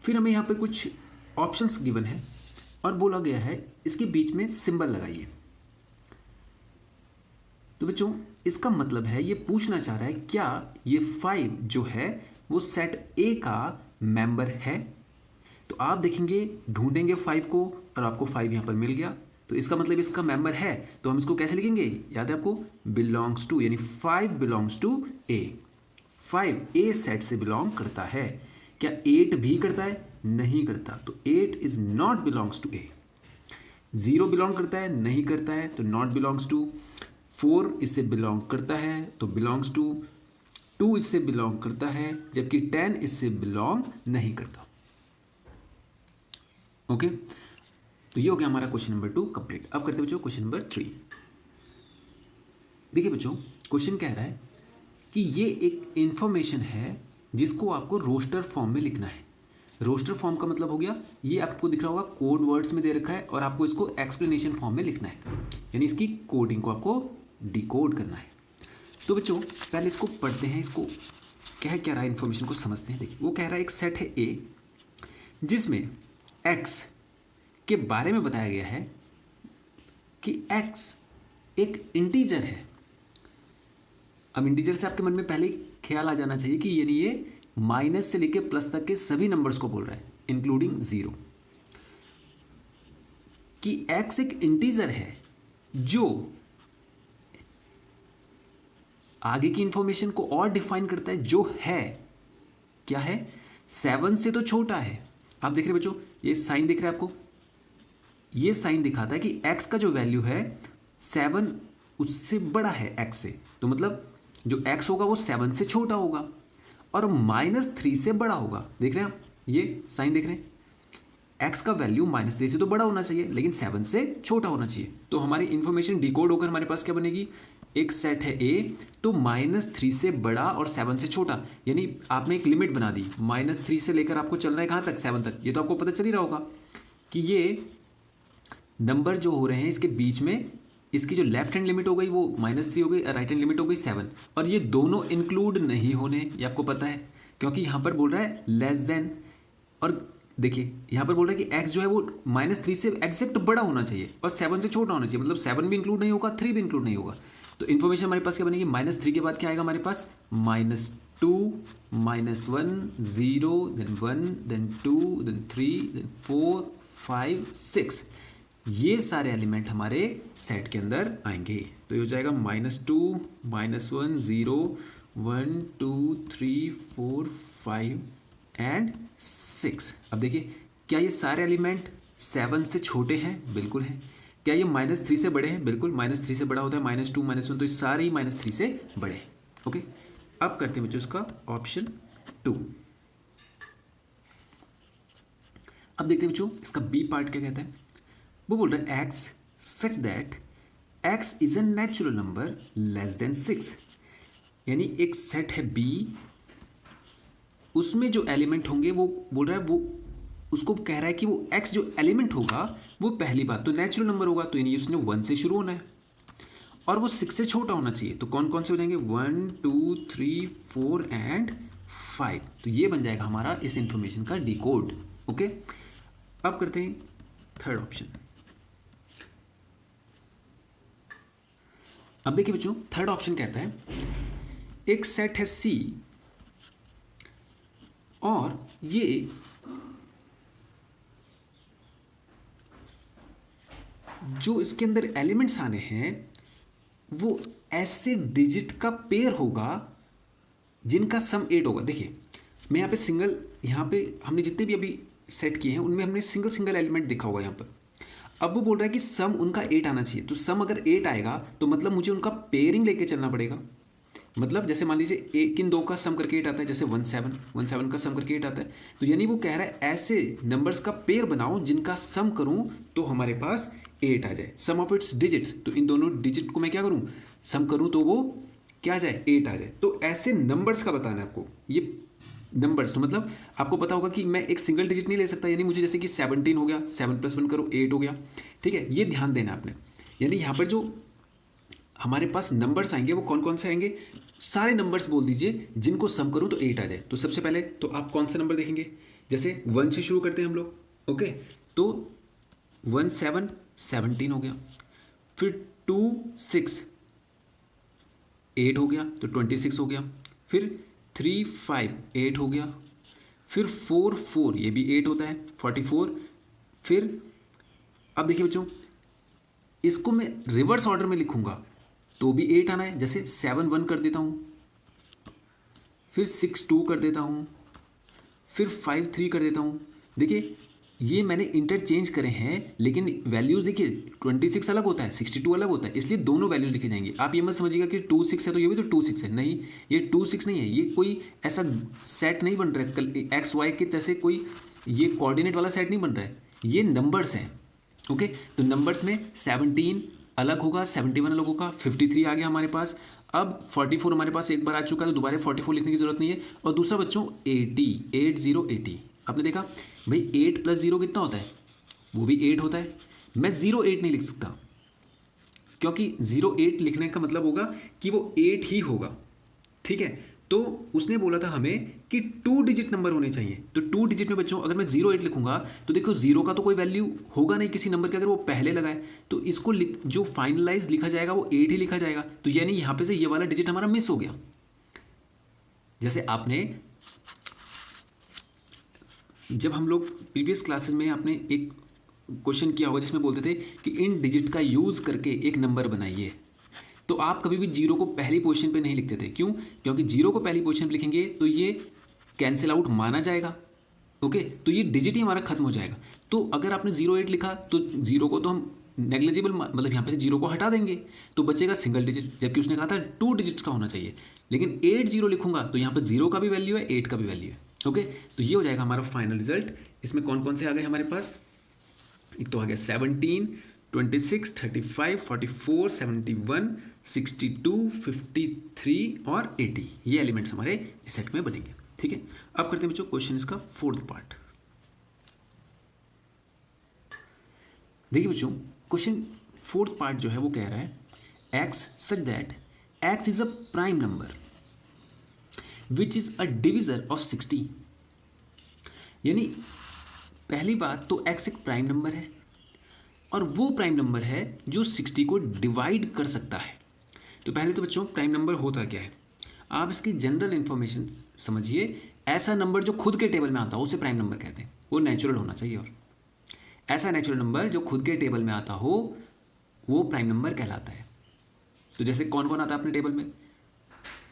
Speaker 1: फिर हमें यहाँ पर कुछ ऑप्शंस गिवन है और बोला गया है इसके बीच में सिंबल लगाइए। तो बच्चों इसका मतलब है ये पूछना चाह रहा है क्या ये 5 जो है वो सेट ए का मेंबर है। तो आप देखेंगे ढूंढेंगे 5 को और आपको 5 यहाँ पर मिल गया, तो इसका मतलब इसका मेंबर है। तो हम इसको कैसे लिखेंगे? याद है आपको, बिलोंग्स टू, यानी 5 belongs to A. 5 A set से बिलोंग करता है। क्या 8 भी करता है? नहीं करता, तो 8 is not belongs to A. 0 belong करता है? नहीं करता है, तो नॉट बिलोंग्स टू। 4 इससे बिलोंग करता है तो बिलोंग्स टू। 2 इससे बिलोंग करता है, जबकि 10 इससे बिलोंग नहीं करता। ओके, तो ये हो गया हमारा क्वेश्चन नंबर 2 कंप्लीट। अब करते बच्चों क्वेश्चन नंबर 3। देखिए बच्चों, क्वेश्चन कह रहा है कि ये एक इंफॉर्मेशन है जिसको आपको रोस्टर फॉर्म में लिखना है। रोस्टर फॉर्म का मतलब हो गया, ये आपको दिख रहा होगा कोड वर्ड्स में दे रखा है और आपको इसको एक्सप्लेनेशन फॉर्म में लिखना है, यानी इसकी कोडिंग को आपको डिकोड करना है। तो बच्चों पहले इसको पढ़ते हैं, इसको क्या रहा है, इन्फॉर्मेशन को समझते हैं। देखिए वो कह रहा है एक सेट है ए जिसमें एक्स के बारे में बताया गया है कि एक्स एक इंटीजर है। अब इंटीजर से आपके मन में पहले ख्याल आ जाना चाहिए कि यानी ये माइनस से लेकर प्लस तक के सभी नंबर्स को बोल रहा है, इंक्लूडिंग जीरो, कि एक्स एक इंटीजर है जो आगे की इंफॉर्मेशन को और डिफाइन करता है, जो है क्या है, 7 से तो छोटा है। आप देख रहे बच्चों, ये साइन दिख रहा है आपको, ये साइन दिखाता है कि x का जो वैल्यू है 7 उससे बड़ा है x से, तो मतलब जो x होगा वो 7 से छोटा होगा और -3 से बड़ा होगा। देख रहे हैं आप, ये साइन देख रहे हैं, x का वैल्यू -3 से तो बड़ा होना चाहिए लेकिन 7 से छोटा होना चाहिए। तो हमारी इंफॉर्मेशन डिकोड होकर हमारे पास क्या बनेगी, एक सेट है A तो -3 से बड़ा और 7 से छोटा, यानी आपने एक लिमिट बना दी, -3 से लेकर आपको चलना है कहाँ तक, 7 तक। ये तो आपको पता चल ही रहा होगा कि ये नंबर जो हो रहे हैं इसके बीच में इसकी जो लेफ्ट हैंड लिमिट हो गई वो -3 हो गई, राइट हैंड लिमिट हो गई 7, और ये दोनों इंक्लूड नहीं होने, ये आपको पता है क्योंकि यहाँ पर बोल रहा है लेस देन, और देखिए यहाँ पर बोल रहा है कि x जो है वो -3 से एग्जैक्ट बड़ा होना चाहिए और 7 से छोटा होना चाहिए, मतलब 7 भी इंक्लूड नहीं होगा, 3 भी इंक्लूड नहीं होगा। तो इन्फॉर्मेशन हमारे पास क्या बनेगी, -3 के बाद क्या आएगा हमारे पास, -2, -1, 0, then 1, then 2, then 3, then 4, 5, 6, ये सारे एलिमेंट हमारे सेट के अंदर आएंगे। तो ये हो जाएगा -2, -1, 0, 1, 2, 3, 4, 5 एंड 6। अब देखिए क्या ये सारे एलिमेंट 7 से छोटे हैं, बिल्कुल हैं। क्या ये -3 से बड़े हैं, बिल्कुल, -3 से बड़ा होता है, -2, -1, तो ये सारे ही -3 से बड़े हैं। ओके, अब करते हैं बच्चों इसका ऑप्शन 2। अब देखते हैं बच्चों इसका बी पार्ट क्या कहता है। वो बोल रहा है x such that x is a natural number less than 6, यानी एक सेट है b, उसमें जो एलिमेंट होंगे वो बोल रहा है, वो उसको कह रहा है कि वो x जो एलिमेंट होगा वो पहली बात तो नेचुरल नंबर होगा, तो यानी उसने 1 से शुरू होना है और वो 6 से छोटा होना चाहिए। तो कौन कौन से हो जाएंगे, 1, 2, 3, 4 एंड 5। तो ये बन जाएगा हमारा इस इंफॉर्मेशन का डिकोड। ओके, अब करते हैं थर्ड ऑप्शन। अब देखिए बच्चों थर्ड ऑप्शन कहता है एक सेट है C और ये जो इसके अंदर एलिमेंट्स आने हैं वो ऐसे डिजिट का पेयर होगा जिनका सम 8 होगा। देखिए मैं यहाँ पे सिंगल, यहाँ पे हमने जितने भी अभी सेट किए हैं उनमें हमने सिंगल एलिमेंट देखा होगा यहाँ पर। अब वो बोल रहा है कि सम उनका 8 आना चाहिए, तो सम अगर 8 आएगा तो मतलब मुझे उनका पेयरिंग लेके चलना पड़ेगा। मतलब जैसे मान लीजिए एक इन दो का सम करके 8 आता है, जैसे 1 7 का सम करके 8 आता है, तो यानी वो कह रहा है ऐसे नंबर्स का पेयर बनाओ जिनका सम करूं तो हमारे पास 8 आ जाए, सम ऑफ इट्स डिजिट्स। तो इन दोनों डिजिट को मैं क्या करूं, सम करूं तो वो क्या आ जाए, 8 आ जाए। तो ऐसे नंबर्स का बताना है आपको। ये नंबर्स तो मतलब आपको पता होगा कि मैं एक सिंगल डिजिट नहीं ले सकता, यानी मुझे जैसे कि 17 हो गया, 7 + 1 करो 8 हो गया, ठीक है। ये ध्यान देना आपने, यानी यहाँ पर जो हमारे पास नंबर्स आएंगे वो कौन कौन से आएंगे, सारे नंबर्स बोल दीजिए जिनको सम करूँ तो 8 आ जाए। तो सबसे पहले तो आप कौन सा नंबर देखेंगे, जैसे 1 से शुरू करते हैं हम लोग। ओके, तो 1 7 17 हो गया, फिर 2 6 8 हो गया तो 26 हो गया, फिर 3 5 8 हो गया, फिर 4 4 ये भी 8 होता है 44। फिर अब देखिए बच्चों इसको मैं रिवर्स ऑर्डर में लिखूंगा तो भी 8 आना है, जैसे 7 1 कर देता हूँ, फिर 6 2 कर देता हूँ, फिर 5 3 कर देता हूँ। देखिए ये मैंने इंटरचेंज करे हैं लेकिन वैल्यूज़ देखिए 26 अलग होता है, 62 अलग होता है, इसलिए दोनों वैल्यूज लिखे जाएंगे। आप ये मत समझिएगा कि 2 6 है तो ये भी तो 2 6 है, नहीं ये 2 6 नहीं है, ये कोई ऐसा सेट नहीं बन रहा है एक्स वाई के जैसे कोई ये कोऑर्डिनेट वाला सेट नहीं बन रहा है, ये नंबर्स हैं। ओके, तो नंबर्स में 17 अलग होगा, 71 अलग होगा, 53 आ गया हमारे पास। अब 44 हमारे पास एक बार आ चुका है, तो दोबारा 44 लिखने की जरूरत नहीं है। और दूसरा बच्चों 80, 80, आपने देखा भाई 8 + 0 कितना होता है, वो भी 8 होता है। मैं 08 नहीं लिख सकता, क्योंकि 08 लिखने का मतलब होगा कि वो 8 ही होगा, ठीक है। तो उसने बोला था हमें कि 2 डिजिट नंबर होने चाहिए। तो 2 डिजिट में बच्चों अगर मैं 08 लिखूंगा तो देखो 0 का तो कोई वैल्यू होगा नहीं किसी नंबर के, अगर वो पहले लगाए तो इसको जो फाइनलाइज लिखा जाएगा वो 8 ही लिखा जाएगा। तो यानी यहाँ पे से ये वाला डिजिट हमारा मिस हो गया। जैसे आपने जब हम लोग प्रीवियस क्लासेस में आपने एक क्वेश्चन किया होगा जिसमें बोलते थे कि इन डिजिट का यूज करके एक नंबर बनाइए, तो आप कभी भी 0 को पहली पोजीशन पे नहीं लिखते थे। क्यों? क्योंकि 0 को पहली पोजीशन पे लिखेंगे तो ये कैंसिल आउट माना जाएगा, ओके, तो ये डिजिट ही हमारा खत्म हो जाएगा। तो अगर आपने 08 लिखा तो 0 को तो हम नेग्लिजिबल, मतलब यहाँ पे से 0 को हटा देंगे तो बचेगा सिंगल डिजिट, जबकि उसने कहा था 2 डिजिट्स का होना चाहिए। लेकिन 80 लिखूंगा तो यहाँ पर 0 का भी वैल्यू है, 8 का भी वैल्यू है, ओके। तो ये हो जाएगा हमारा फाइनल रिजल्ट। इसमें कौन कौन से आ गए हमारे पास, एक तो आ गया 17, 26, 35, 44, 71, 62, 53 और 80। ये एलिमेंट्स हमारे इस सेट में बनेंगे, ठीक है। अब करते हैं बच्चों क्वेश्चन इसका 4th पार्ट। देखिए बच्चों क्वेश्चन 4th पार्ट जो है वो कह रहा है x such that x is a prime number which is a divisor of 60। यानी पहली बात तो x एक प्राइम नंबर है और वो प्राइम नंबर है जो 60 को डिवाइड कर सकता है। तो पहले तो बच्चों प्राइम नंबर होता क्या है, आप इसकी जनरल इन्फॉर्मेशन समझिए। ऐसा नंबर जो खुद के टेबल में आता हो उसे प्राइम नंबर कहते हैं, वो नेचुरल होना चाहिए। और ऐसा नेचुरल नंबर जो खुद के टेबल में आता हो वो प्राइम नंबर कहलाता है। तो जैसे कौन कौन आता है अपने टेबल में,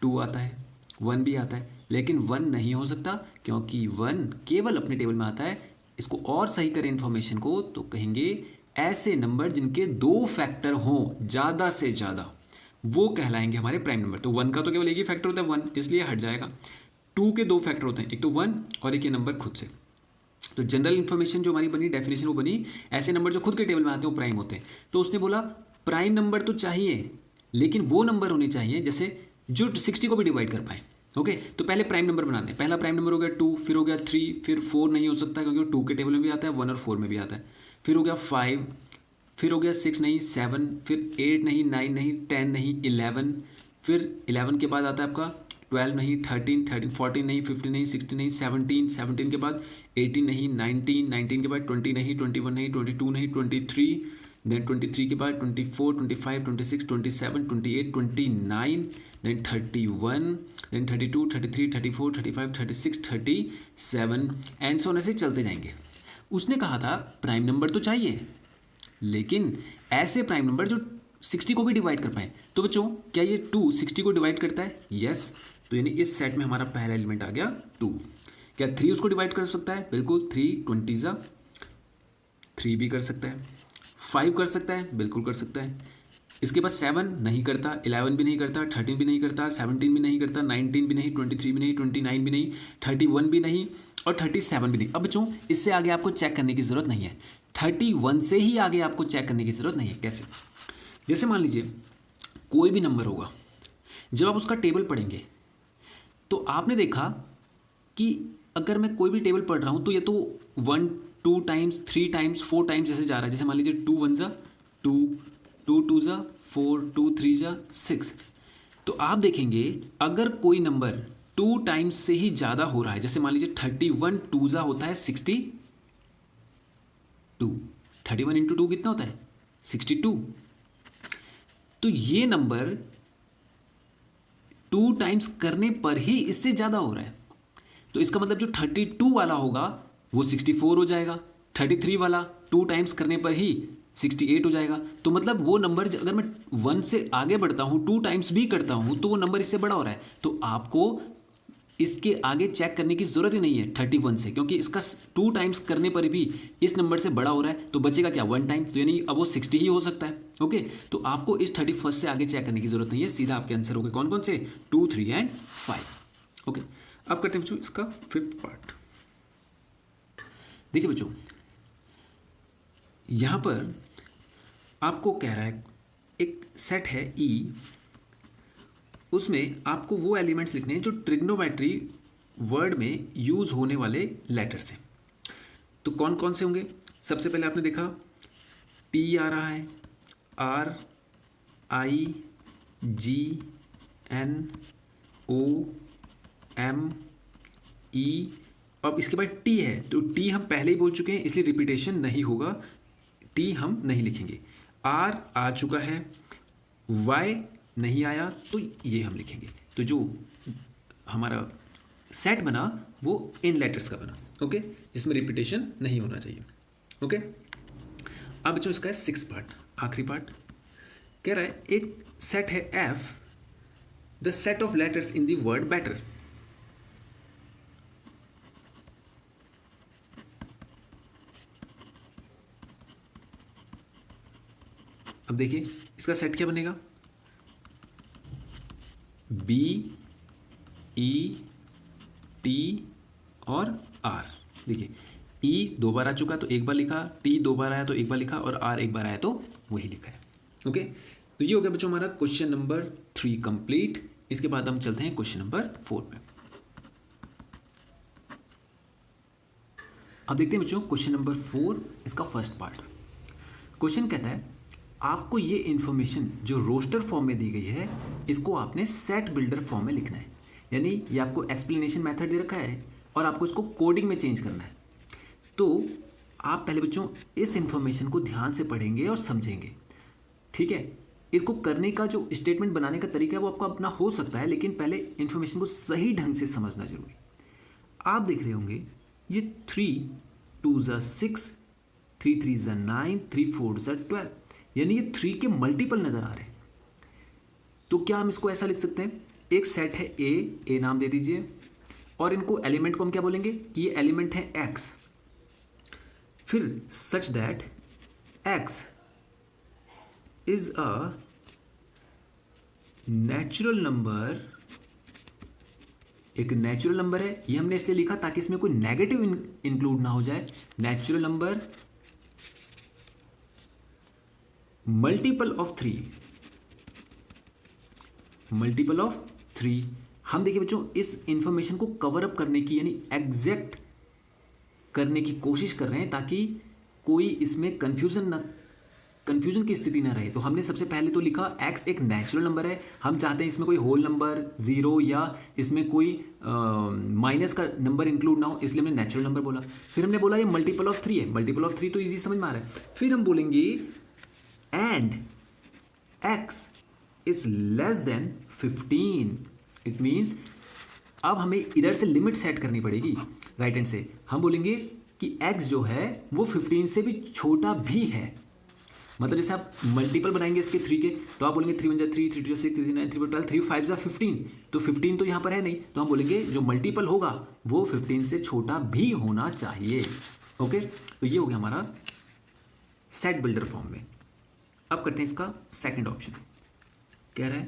Speaker 1: 2 आता है, 1 भी आता है, लेकिन 1 नहीं हो सकता क्योंकि 1 केवल अपने टेबल में आता है। इसको और सही करें इन्फॉर्मेशन को तो कहेंगे ऐसे नंबर जिनके 2 फैक्टर हों ज़्यादा से ज़्यादा, वो कहलाएंगे हमारे प्राइम नंबर। तो 1 का तो केवल एक ही फैक्टर होता है 1, इसलिए हट जाएगा। 2 के 2 फैक्टर होते हैं, एक तो 1 और एक ये नंबर खुद से। तो जनरल इन्फॉर्मेशन जो हमारी बनी, डेफिनेशन वो बनी, ऐसे नंबर जो खुद के टेबल में आते हैं वो प्राइम होते हैं। तो उसने बोला प्राइम नंबर तो चाहिए लेकिन वो नंबर होने चाहिए जैसे जो 60 को भी डिवाइड कर पाए, ओके। तो पहले प्राइम नंबर बनाते हैं। पहला प्राइम नंबर हो गया 2, फिर हो गया 3, फिर 4 नहीं हो सकता क्योंकि 2 के टेबल में भी आता है, 1 और 4 में भी आता है। फिर हो गया 5, फिर हो गया 6 नहीं 7, फिर 8 नहीं 9 नहीं 10 नहीं 11, फिर 11 के बाद आता है आपका 12 नहीं 13, 14 नहीं 15 नहीं 16 नहीं 17 के बाद 18 नहीं 19 के बाद 20 नहीं 21 नहीं 22 नहीं 23, देन 23 के बाद 24, 25, 26, 27, 28, 29, then 31, then 32, 33, 34, 35, 36, 37 and so on ऐसे चलते जाएंगे। उसने कहा था प्राइम नंबर तो चाहिए लेकिन ऐसे प्राइम नंबर जो 60 को भी डिवाइड कर पाए। तो बच्चों क्या ये 2 60 को डिवाइड करता है? यस। तो यानी इस सेट में हमारा पहला एलिमेंट आ गया 2। क्या 3 उसको डिवाइड कर सकता है? बिल्कुल, 3 20 3 भी कर सकता है, 5 कर सकता है, बिल्कुल कर सकता है। इसके बाद 7 नहीं करता, 11 भी नहीं करता, 13 भी नहीं करता, 17 भी नहीं करता, 19 भी नहीं, 23 भी नहीं, 29 भी नहीं, 31 भी नहीं और 37 भी नहीं। अब बच्चों इससे आगे आपको चेक करने की ज़रूरत नहीं है, 31 से ही आगे आपको चेक करने की ज़रूरत नहीं है। कैसे? जैसे मान लीजिए कोई भी नंबर होगा, जब आप उसका टेबल पढ़ेंगे तो आपने देखा कि अगर मैं कोई भी टेबल पढ़ रहा हूँ तो ये तो 1 2 टाइम्स 3 टाइम्स 4 टाइम्स जैसे जा रहा है। जैसे मान लीजिए 2 1 2, 2 2 4, 2 3 6। तो आप देखेंगे अगर कोई नंबर 2 टाइम्स से ही ज़्यादा हो रहा है, जैसे मान लीजिए 31 2 होता है 62, 31 इंटू 2 कितना होता है? 62। तो ये नंबर 2 टाइम्स करने पर ही इससे ज़्यादा हो रहा है। तो इसका मतलब जो 32 वाला होगा वो 64 हो जाएगा, 33 वाला 2 टाइम्स करने पर ही 68 हो जाएगा। तो मतलब वो नंबर अगर मैं 1 से आगे बढ़ता हूँ, 2 टाइम्स भी करता हूँ तो वो नंबर इससे बड़ा हो रहा है। तो आपको इसके आगे चेक करने की ज़रूरत ही नहीं है 31 से, क्योंकि इसका 2 टाइम्स करने पर भी इस नंबर से बड़ा हो रहा है। तो बचेगा क्या? 1 टाइम। तो यानी अब वो 60 ही हो सकता है, ओके। तो आपको इस 31 से आगे चेक करने की ज़रूरत नहीं है, सीधा आपके आंसर हो गए कौन कौन से? 2 3 एंड 5, ओके। अब करते हैं बच्चों इसका 5th पार्ट। देखिए बच्चों यहाँ पर आपको कह रहा है एक सेट है ई, उसमें आपको वो एलिमेंट्स लिखने हैं जो ट्रिग्नोमेट्री वर्ड में यूज होने वाले लेटर्स हैं। तो कौन कौन से होंगे? सबसे पहले आपने देखा टी आ रहा है, R, I, G, N, O, M, E, अब इसके बाद टी है, तो टी हम पहले ही बोल चुके हैं इसलिए रिपीटेशन नहीं होगा, टी हम नहीं लिखेंगे। आर आ चुका है, वाई नहीं आया तो ये हम लिखेंगे। तो जो हमारा सेट बना वो इन लेटर्स का बना, ओके, जिसमें रिपीटेशन नहीं होना चाहिए, ओके। अब जो इसका है 6th पार्ट, आखिरी पार्ट, कह रहा है एक सेट है F, the set of letters in the word better. अब देखिए इसका सेट क्या बनेगा, बी, ई, टी और आर। देखिए ई 2 बार आ चुका तो एक बार लिखा, टी 2 बार आया तो एक बार लिखा, और आर एक बार आया तो वही लिखा है, ओके। तो ये हो गया बच्चों हमारा क्वेश्चन नंबर 3 कंप्लीट। इसके बाद हम चलते हैं क्वेश्चन नंबर 4 पे। अब देखते हैं बच्चों क्वेश्चन नंबर 4, इसका फर्स्ट पार्ट। क्वेश्चन कहता है आपको ये इन्फॉर्मेशन जो रोस्टर फॉर्म में दी गई है इसको आपने सेट बिल्डर फॉर्म में लिखना है, यानी ये आपको एक्सप्लेनेशन मेथड दे रखा है और आपको इसको कोडिंग में चेंज करना है। तो आप पहले बच्चों इस इन्फॉर्मेशन को ध्यान से पढ़ेंगे और समझेंगे, ठीक है। इसको करने का जो स्टेटमेंट बनाने का तरीका है वो आपका अपना हो सकता है, लेकिन पहले इन्फॉर्मेशन को सही ढंग से समझना जरूरी। आप देख रहे होंगे ये 3 2 ज़ा 6, 3 3 ज़ा 9, 3 4 ज़ा 12, यानी ये 3 के मल्टीपल नजर आ रहे हैं। तो क्या हम इसको ऐसा लिख सकते हैं, एक सेट है ए नाम दे दीजिए, और इनको एलिमेंट को हम क्या बोलेंगे कि ये एलिमेंट है एक्स, फिर सच that x is a natural number. एक नेचुरल नंबर है, ये हमने इसलिए लिखा ताकि इसमें कोई नेगेटिव इंक्लूड ना हो जाए। Natural number multiple of 3, multiple of 3। हम देखिए बच्चों इस इंफॉर्मेशन को कवर अप करने की यानी एग्जैक्ट करने की कोशिश कर रहे हैं ताकि कोई इसमें कंफ्यूजन की स्थिति ना रहे। तो हमने सबसे पहले तो लिखा x एक नेचुरल नंबर है, हम चाहते हैं इसमें कोई होल नंबर 0 या इसमें कोई माइनस का नंबर इंक्लूड ना हो, इसलिए हमने नेचुरल नंबर बोला। फिर हमने बोला ये मल्टीपल ऑफ 3 है, मल्टीपल ऑफ 3 तो इजी समझ में आ रहा है। फिर हम बोलेंगे and x is less than 15। It means अब हमें इधर से लिमिट सेट करनी पड़ेगी राइट हैंड से। हम बोलेंगे कि x जो है वो 15 से भी छोटा भी है। मतलब जैसे आप मल्टीपल बनाएंगे इसके 3 के, तो आप बोलेंगे 3 1 3, 3 2 6, 3 9, 3 12, 3 5 15। तो 15 तो यहाँ पर है नहीं, तो हम बोलेंगे जो मल्टीपल होगा वो 15 से छोटा भी होना चाहिए, ओके। तो ये हो गया हमारा सेट बिल्डर फॉर्म में। अब करते हैं इसका सेकंड ऑप्शन। कह रहा है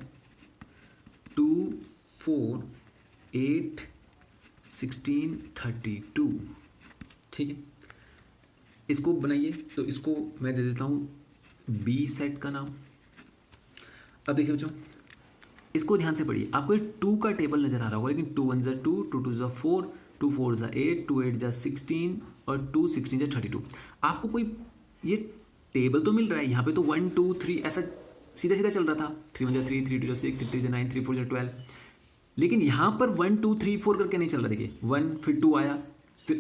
Speaker 1: 2 4 8 16 32, ठीक है। इसको बनाइए, तो इसको मैं दे देता हूँ बी सेट का नाम। अब देखिए बच्चों इसको ध्यान से पढ़िए, आपको एक 2 का टेबल नजर आ रहा होगा, लेकिन 2 1 ज़ा 2, 2 2 ज़ा 4, 2 4 ज़ा 8, 2 8 ज़ा 16 और 2 16 ज़ा 32। आपको कोई ये टेबल तो मिल रहा है, यहाँ पे तो 1 2 3 ऐसा सीधा सीधा चल रहा था, 3 1 ज़ा 3, 3 2 ज़ा 6, 3 3 ज़ा 9, 3 4 ज़ा 12। लेकिन यहाँ पर 1 2 3 4 करके नहीं चल रहा। देखिए 1 फिर 2 आया, फिर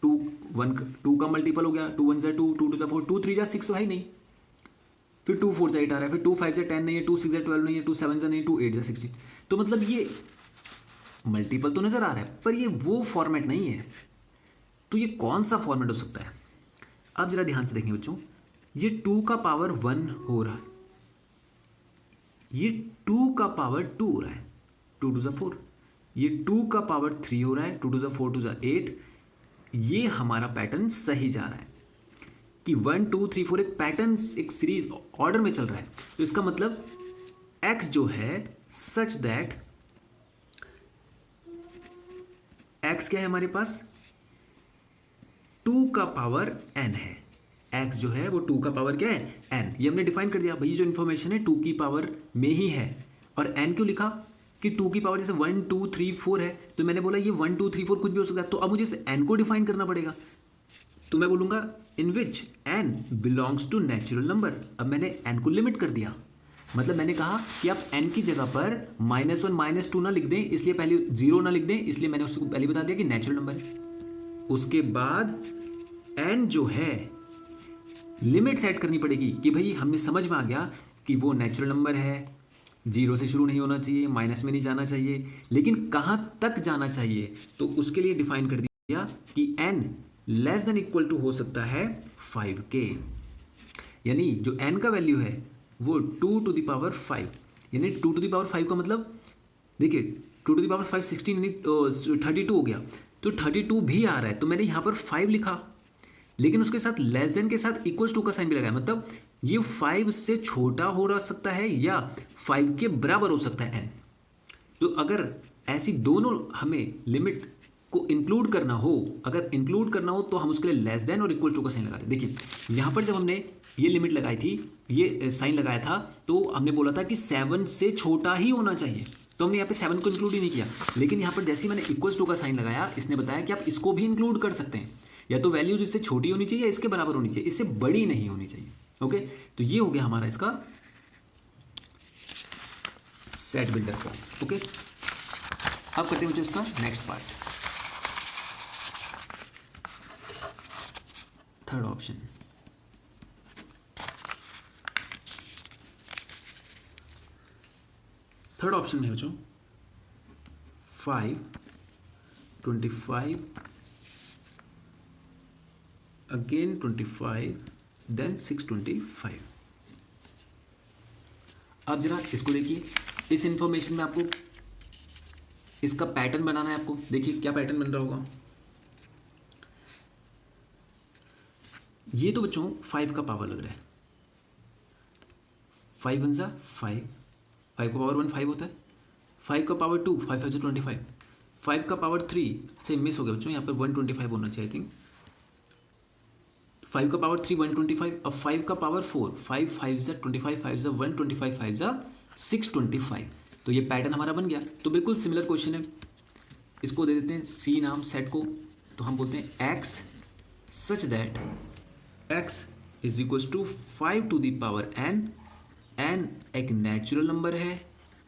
Speaker 1: 2 का मल्टीपल हो गया, 2 1 ज़ा 2, 2 2 ज़ा 4, 2 3 ज़ा 6 तो है ही नहीं, फिर 2 4 ज़ा 8 आ रहा है, फिर 2 5 ज़ा 10 नहीं है, 2 6 ज़ा 12 नहीं है, 2 7 ज़ा नहीं, 2 8 ज़ा 16। तो मतलब ये मल्टीपल तो नज़र आ रहा है पर ये वो फॉर्मेट नहीं है। तो ये कौन सा फॉर्मेट हो सकता है? अब जरा ध्यान से देखेंगे बच्चों, ये 2 का पावर 1 हो रहा है, ये 2 का पावर 2 हो रहा है, 2 2 ज़ा 4, ये 2 का पावर 3 हो रहा है, 2 2 ज़ा 4 2 ज़ा 8। ये हमारा पैटर्न सही जा रहा है कि 1 2 3 4 एक पैटर्न, एक सीरीज ऑर्डर में चल रहा है। तो इसका मतलब x जो है सच दैट x क्या है हमारे पास 2 का पावर n है, एक्स जो है वो 2 का पावर क्या है एन, ये हमने डिफाइन कर दिया भाई, जो इन्फॉर्मेशन है 2 की पावर में ही है। और एन क्यों लिखा कि 2 की पावर जैसे 1 2 3 4 है, तो मैंने बोला ये 1 2 3 4 कुछ भी हो सकता है, तो अब मुझे इस एन को डिफाइन करना पड़ेगा। तो मैं बोलूँगा in which n belongs to natural number. अब मैंने एन को लिमिट कर दिया, मतलब मैंने कहा कि आप n की जगह पर -1 -2 ना लिख दें, इसलिए पहले 0 ना लिख दें, इसलिए मैंने उसको पहले बता दिया कि नेचुरल नंबर है। उसके बाद n जो है लिमिट सेट करनी पड़ेगी कि भाई हमें समझ में आ गया कि वो नेचुरल नंबर है, 0 से शुरू नहीं होना चाहिए, माइनस में नहीं जाना चाहिए, लेकिन कहाँ तक जाना चाहिए, तो उसके लिए डिफाइन कर दिया कि n less than equal to हो सकता है 5k, यानी जो n का वैल्यू है वो 2 टू द पावर 5, यानी 2 टू द पावर 5 का मतलब देखिए 2 टू द पावर 5 16 यानी 32 हो गया, तो 32 भी आ रहा है, तो मैंने यहाँ पर 5 लिखा, लेकिन उसके साथ लेस देन के साथ इक्वल्स टू का साइन भी लगाया, मतलब ये 5 से छोटा हो रहा सकता है या 5 के बराबर हो सकता है n। तो अगर ऐसी दोनों हमें लिमिट को इंक्लूड करना हो, अगर इंक्लूड करना हो तो हम उसके लिए लेस देन और इक्वल टू का साइन लगाते हैं। देखिए यहाँ पर जब हमने ये लिमिट लगाई थी, ये साइन लगाया था, तो हमने बोला था कि 7 से छोटा ही होना चाहिए, तो हमने यहाँ पे 7 को इंक्लूड ही नहीं किया, लेकिन यहाँ पर जैसे ही मैंने इक्वल्स टू का साइन लगाया, इसने बताया कि आप इसको भी इंक्लूड कर सकते हैं, या तो वैल्यू जिससे छोटी होनी चाहिए या इसके बराबर होनी चाहिए, इससे बड़ी नहीं होनी चाहिए। ओके, तो ये हो गया हमारा इसका सेट बिल्डर फॉर्म। ओके, अब करते हैं बच्चों इसका next part, third option. Third option में बच्चों 5 25 अगेन 25 देन 625। अब जरा इसको देखिए, इस इंफॉर्मेशन में आपको इसका पैटर्न बनाना है। आपको देखिए क्या पैटर्न बन रहा होगा। ये तो बच्चों 5 का पावर लग रहा है, 5 1 जा 5, 5 का पावर 1 5 होता है, 5 का पावर 2 5 5 25, 5 का पावर 3 अच्छा मिस हो गया बच्चों, यहाँ पर 125 होना चाहिए आई थिंक, 5 का पावर 3 125, अब 5 का पावर 4 5 5 जा 25 5 जा 125 5 जा 625, तो ये पैटर्न हमारा बन गया। तो बिल्कुल सिमिलर क्वेश्चन है, इसको दे देते हैं सी नाम सेट को, तो हम बोलते हैं x such that x is equal to 5 to the power n, n एक नेचुरल नंबर है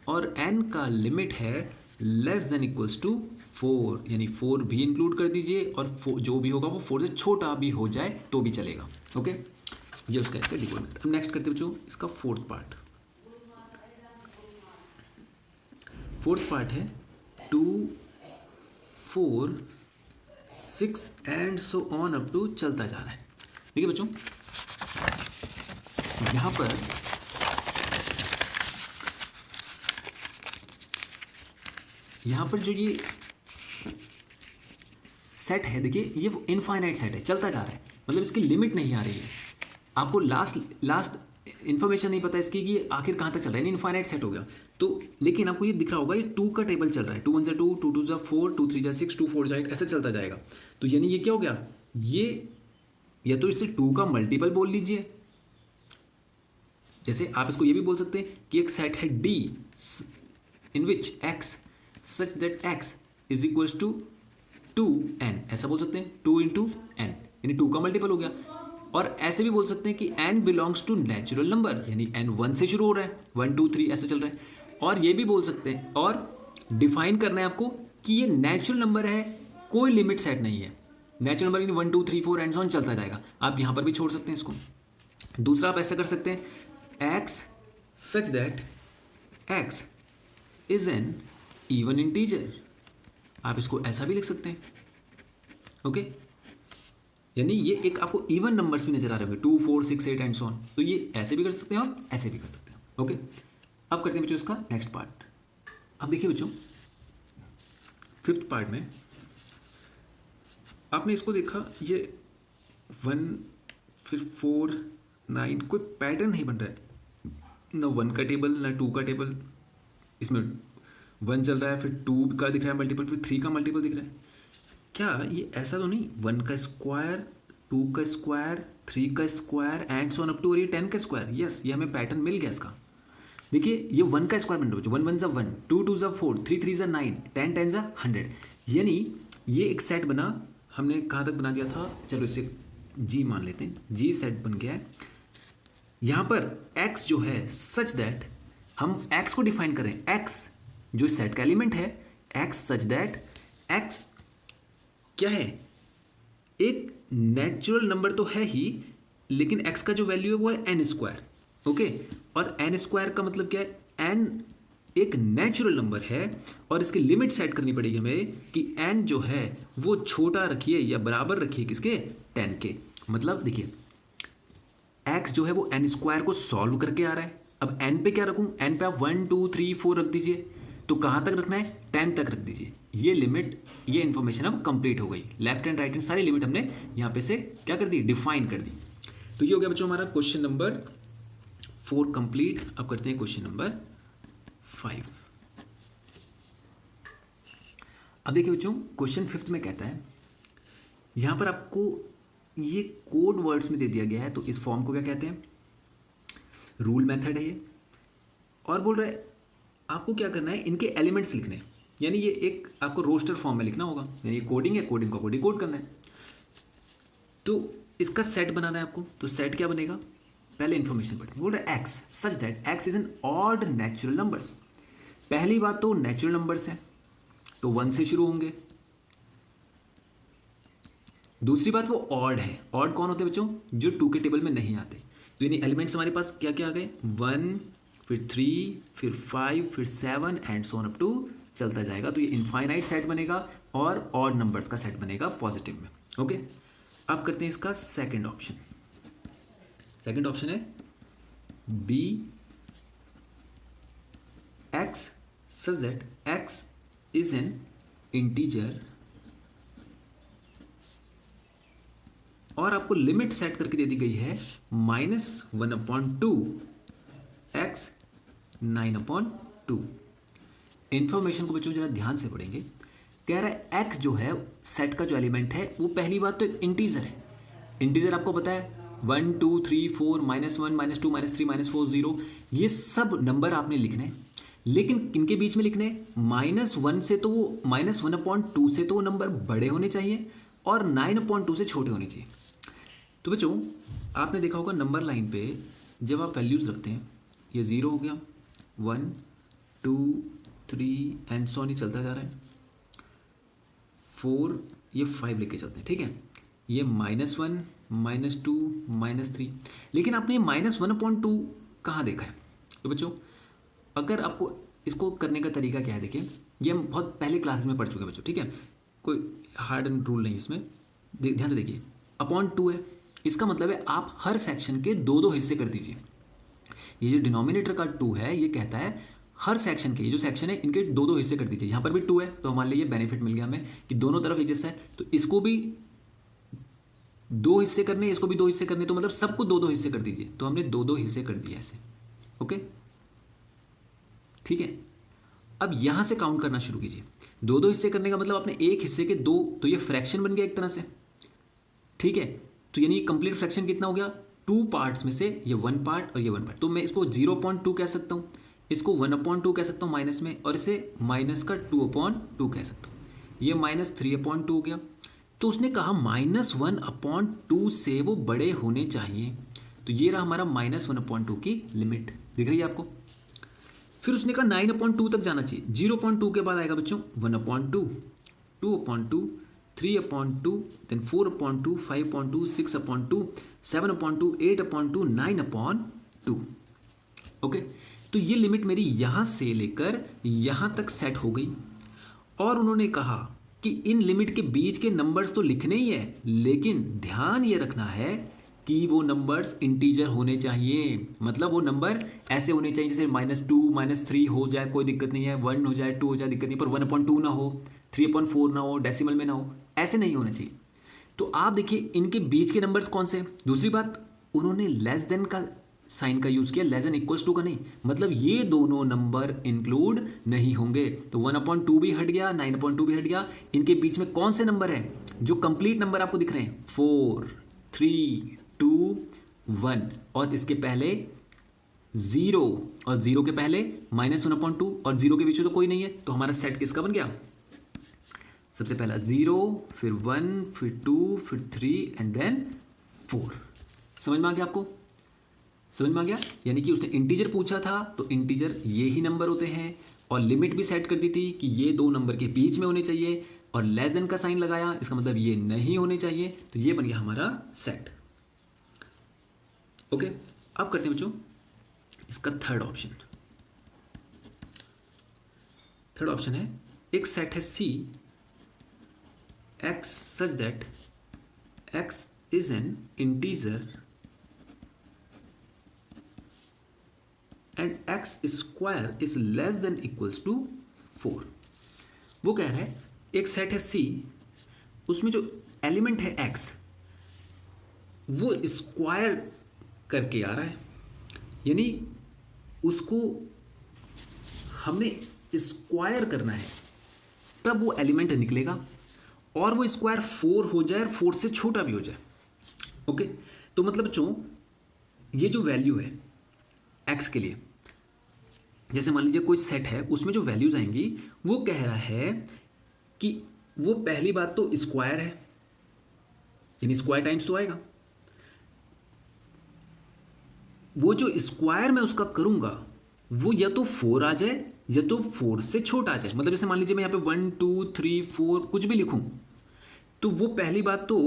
Speaker 1: और एन का लिमिट है लेस देन इक्वल्स टू 4, यानी 4 भी इंक्लूड कर दीजिए और जो भी होगा वो 4 से छोटा भी हो जाए तो भी चलेगा। ओके, ये उसका इसका डिफॉल्ट। अब नेक्स्ट करते बच्चों इसका फोर्थ पार्ट। फोर्थ पार्ट है 2 4 6 and so on up to चलता जा रहा है। देखिए बच्चों यहाँ पर जो ये सेट है, देखिए ये इनफाइनाइट सेट है, चलता जा रहा है, मतलब इसकी लिमिट नहीं आ रही है। आपको लास्ट इन्फॉर्मेशन नहीं पता इसकी कि आखिर कहाँ तक चल रहा है, इनफाइनाइट सेट हो गया। तो लेकिन आपको ये दिख रहा होगा ये 2 का टेबल चल रहा है, 2 1 जा 2 2 2 जा 4 2 3 जा 6 2 4 जा 8 ऐसे चलता जाएगा। तो यानी ये क्या हो गया, ये या तो इससे 2 का मल्टीपल बोल लीजिए, जैसे आप इसको ये भी बोल सकते हैं कि एक सेट है D in which x such that x is equals to 2n, ऐसा बोल सकते हैं 2 इंटू एन, यानी 2 का मल्टीपल हो गया। और ऐसे भी बोल सकते हैं कि n belongs to natural number, यानी n 1 से शुरू हो रहा है, 1 2 3 ऐसे चल रहा है। और ये भी बोल सकते हैं और डिफाइन करना है आपको कि ये नेचुरल नंबर है, कोई लिमिट सेट नहीं है, नेचुरल नंबर यानी 1 2 3 4 एंड सो ऑन चलता जाएगा। आप यहाँ पर भी छोड़ सकते हैं इसको। दूसरा आप ऐसा कर सकते हैं x such that x is an even integer, आप इसको ऐसा भी लिख सकते हैं। ओके, यानी ये एक आपको इवन नंबर्स भी नजर आ रहे होंगे 2 4 6 8 एंड सो ऑन, तो ये ऐसे भी कर सकते हैं और ऐसे भी कर सकते हैं। ओके, अब करते हैं बच्चों इसका नेक्स्ट पार्ट। अब देखिए बच्चों फिफ्थ पार्ट में आपने इसको देखा, ये 1 फिर 4 9 कोई पैटर्न नहीं बन रहा है, ना 1 का टेबल ना 2 का टेबल, इसमें 1 चल रहा है फिर 2 का दिख रहा है मल्टीपल, फिर 3 का मल्टीपल दिख रहा है। क्या ये ऐसा तो नहीं 1 का स्क्वायर 2 का स्क्वायर, 3 का square and so on up to, और ये 10 का स्क्वायर। यस, ये हमें पैटर्न मिल गया इसका। देखिए ये 1 का स्क्वायर बन रहा है, 1 1 ज़ा 1, 2 2 ज़ा 4, 3 3 ज़ा 9, 10 10 ज़ा 100। यानी ये एक सेट बना, हमने कहाँ तक बना दिया था, चलो इसे जी मान लेते हैं, जी सेट बन गया है। यहाँ पर x जो है सच दैट, हम x को डिफाइन करें, x जो सेट का एलिमेंट है, x सच दैट x क्या है, एक नेचुरल नंबर तो है ही, लेकिन x का जो वैल्यू है वो है n स्क्वायर। ओके, और n स्क्वायर का मतलब क्या है, n एक नेचुरल नंबर है, और इसकी लिमिट सेट करनी पड़ेगी हमें कि n जो है वो छोटा रखिए या बराबर रखिए किसके, 10 के। मतलब देखिए x जो है वो n स्क्वायर को सॉल्व करके आ रहा है। अब n पे क्या रखूं, n पे आप 1 2 3 4 रख दीजिए, तो कहाँ तक रखना है, 10 तक रख दीजिए। ये लिमिट, ये इन्फॉर्मेशन अब कंप्लीट हो गई। लेफ्ट एंड राइट हैंड सारी लिमिट हमने यहाँ पे से क्या कर दी, डिफाइन कर दी। तो ये हो गया बच्चों हमारा क्वेश्चन नंबर 4 कंप्लीट। अब करते हैं क्वेश्चन नंबर 5। अब देखिए बच्चों, क्वेश्चन 5 में कहता है, यहाँ पर आपको ये कोड वर्ड्स में दे दिया गया है, तो इस फॉर्म को क्या कहते हैं, रूल मेथड है ये। और बोल रहा है आपको क्या करना है, इनके एलिमेंट्स लिखने हैं, यानी ये एक आपको रोस्टर फॉर्म में लिखना होगा, यानी ये कोडिंग है, कोडिंग को डिकोड करना है। तो इसका सेट बनाना है आपको, तो सेट क्या बनेगा, पहले इंफॉर्मेशन पढ़ते हैं। बोल रहा है x such that x is N odd natural numbers. पहली बात तो नेचुरल नंबर्स है तो 1 से शुरू होंगे। दूसरी बात वो ऑड है। ऑड कौन होते हैं बच्चों, जो 2 के टेबल में नहीं आते। तो यानी एलिमेंट्स हमारे पास क्या क्या आ गए, 1 फिर 3 फिर 5 फिर 7 and so on up to चलता जाएगा। तो ये इनफाइनाइट सेट बनेगा और ऑड नंबर्स का सेट बनेगा पॉजिटिव में। ओके, अब करते हैं इसका सेकंड ऑप्शन। सेकंड ऑप्शन है B, x such that x is an integer, और आपको लिमिट सेट करके दे दी गई है -1/2 एक्स 9/2। इंफॉर्मेशन को बच्चों जरा ध्यान से पढ़ेंगे। कह रहा है एक्स जो है सेट का जो एलिमेंट है वो पहली बात तो एक इंटीजर है। इंटीजर आपको पता है 1 2 3 4 -1 -2 -3 -4 0, ये सब नंबर आपने लिखने हैं, लेकिन किनके बीच में लिखने हैं, -1 से तो वो -1/2 से तो वो नंबर बड़े होने चाहिए और 9/2 से छोटे होने चाहिए। तो बच्चों आपने देखा होगा नंबर लाइन पे जब आप वैल्यूज़ रखते हैं, ये 0 हो गया, 1 2 3 एंड सो ऑन चलता जा रहा है, 4 ये 5 लेके चलते हैं, ठीक है। ये -1 -2 -3, लेकिन आपने -1/2 कहाँ देखा है। तो बच्चों अगर आपको इसको करने का तरीका क्या है, देखिए ये हम बहुत पहले क्लास में पढ़ चुके हैं बच्चों, ठीक है, कोई हार्ड एंड रूल नहीं इसमें, ध्यान से देखिए। /2 है, इसका मतलब है आप हर सेक्शन के 2 हिस्से कर दीजिए। ये जो डिनोमिनेटर का 2 है ये कहता है हर सेक्शन के, ये जो सेक्शन है इनके 2 हिस्से कर दीजिए। यहाँ पर भी 2 है तो हमारे लिए ये बेनिफिट मिल गया हमें कि दोनों तरफ एक जैसा है, तो इसको भी 2 हिस्से करने, इसको भी 2 हिस्से करने, तो मतलब सबको 2 हिस्से कर दीजिए। तो हमने 2 हिस्से कर दिए ऐसे, ओके ठीक है। अब यहां से काउंट करना शुरू कीजिए। 2 हिस्से करने का मतलब आपने एक हिस्से के 2, तो ये फ्रैक्शन बन गया एक तरह से, ठीक है। तो यानी कंप्लीट फ्रैक्शन कितना हो गया, 2 पार्ट्स में से ये 1 पार्ट और ये 1 पार्ट। तो मैं इसको 0.2 कह सकता हूँ, इसको 1/2 कह सकता हूँ माइनस में, और इसे माइनस का 2/2 कह सकता हूँ। ये -3/2 हो गया। तो उसने कहा -1/2 से वो बड़े होने चाहिए, तो ये रहा हमारा -1/2 की लिमिट, दिख रही है आपको। फिर उसने कहा 9/2 तक जाना चाहिए। 0.2 के बाद आएगा बच्चों 1/2, 2/2, 3/2, देन 4/2, 5/2, 6/2, 7/2, 8/2, 9/2। ओके, तो ये लिमिट मेरी यहां से लेकर यहां तक सेट हो गई। और उन्होंने कहा कि इन लिमिट के बीच के नंबर्स तो लिखने ही है, लेकिन ध्यान ये रखना है कि वो नंबर्स इंटीजर होने चाहिए। मतलब वो नंबर ऐसे होने चाहिए जैसे -2 -3 हो जाए कोई दिक्कत नहीं है, 1 हो जाए 2 हो जाए दिक्कत नहीं, पर 1/2 ना हो, 3/4 ना हो, डेसिमल में ना हो, ऐसे नहीं होना चाहिए। तो आप देखिए इनके बीच के नंबर्स कौन से। दूसरी बात, उन्होंने लेस देन का साइन का यूज किया, लेस देन इक्वल्स टू का नहीं, मतलब ये दोनों नंबर इंक्लूड नहीं होंगे। तो 1/2 भी हट गया, 9/2 भी हट गया। इनके बीच में कौन से नंबर है जो कंप्लीट नंबर आपको दिख रहे हैं, 4, 3 2 1 और इसके पहले 0 और 0 के पहले -1/2 और 0 के बीच में तो कोई नहीं है, तो हमारा सेट किसका बन गया? सबसे पहला 0, फिर 1, फिर 2, फिर 3 एंड देन 4। समझ में आ गया आपको? समझ में आ गया? यानी कि उसने इंटीजर पूछा था तो इंटीजर ये ही नंबर होते हैं, और लिमिट भी सेट कर दी थी कि ये दो नंबर के बीच में होने चाहिए, और लेस देन का साइन लगाया, इसका मतलब ये नहीं होने चाहिए, तो ये बन गया हमारा सेट। ओके, अब करते हैं बच्चों इसका थर्ड ऑप्शन। थर्ड ऑप्शन है एक सेट है C x such that x is an integer and x square is less than equals to 4। वो कह रहा है एक सेट है C, उसमें जो एलिमेंट है x वो स्क्वायर करके आ रहा है, यानी उसको हमने स्क्वायर करना है तब वो एलिमेंट निकलेगा, और वो स्क्वायर 4 हो जाए और 4 से छोटा भी हो जाए। ओके, तो मतलब बच्चों ये जो वैल्यू है x के लिए, जैसे मान लीजिए कोई सेट है उसमें जो वैल्यूज आएंगी वो कह रहा है कि वो पहली बात तो स्क्वायर है, यानी स्क्वायर टाइम्स तो आएगा, वो जो स्क्वायर मैं उसका करूंगा वो या तो 4 आ जाए या तो 4 से छोटा आ जाए। मतलब जैसे मान लीजिए मैं यहाँ पे 1 2 3 4 कुछ भी लिखूं, तो वो पहली बात तो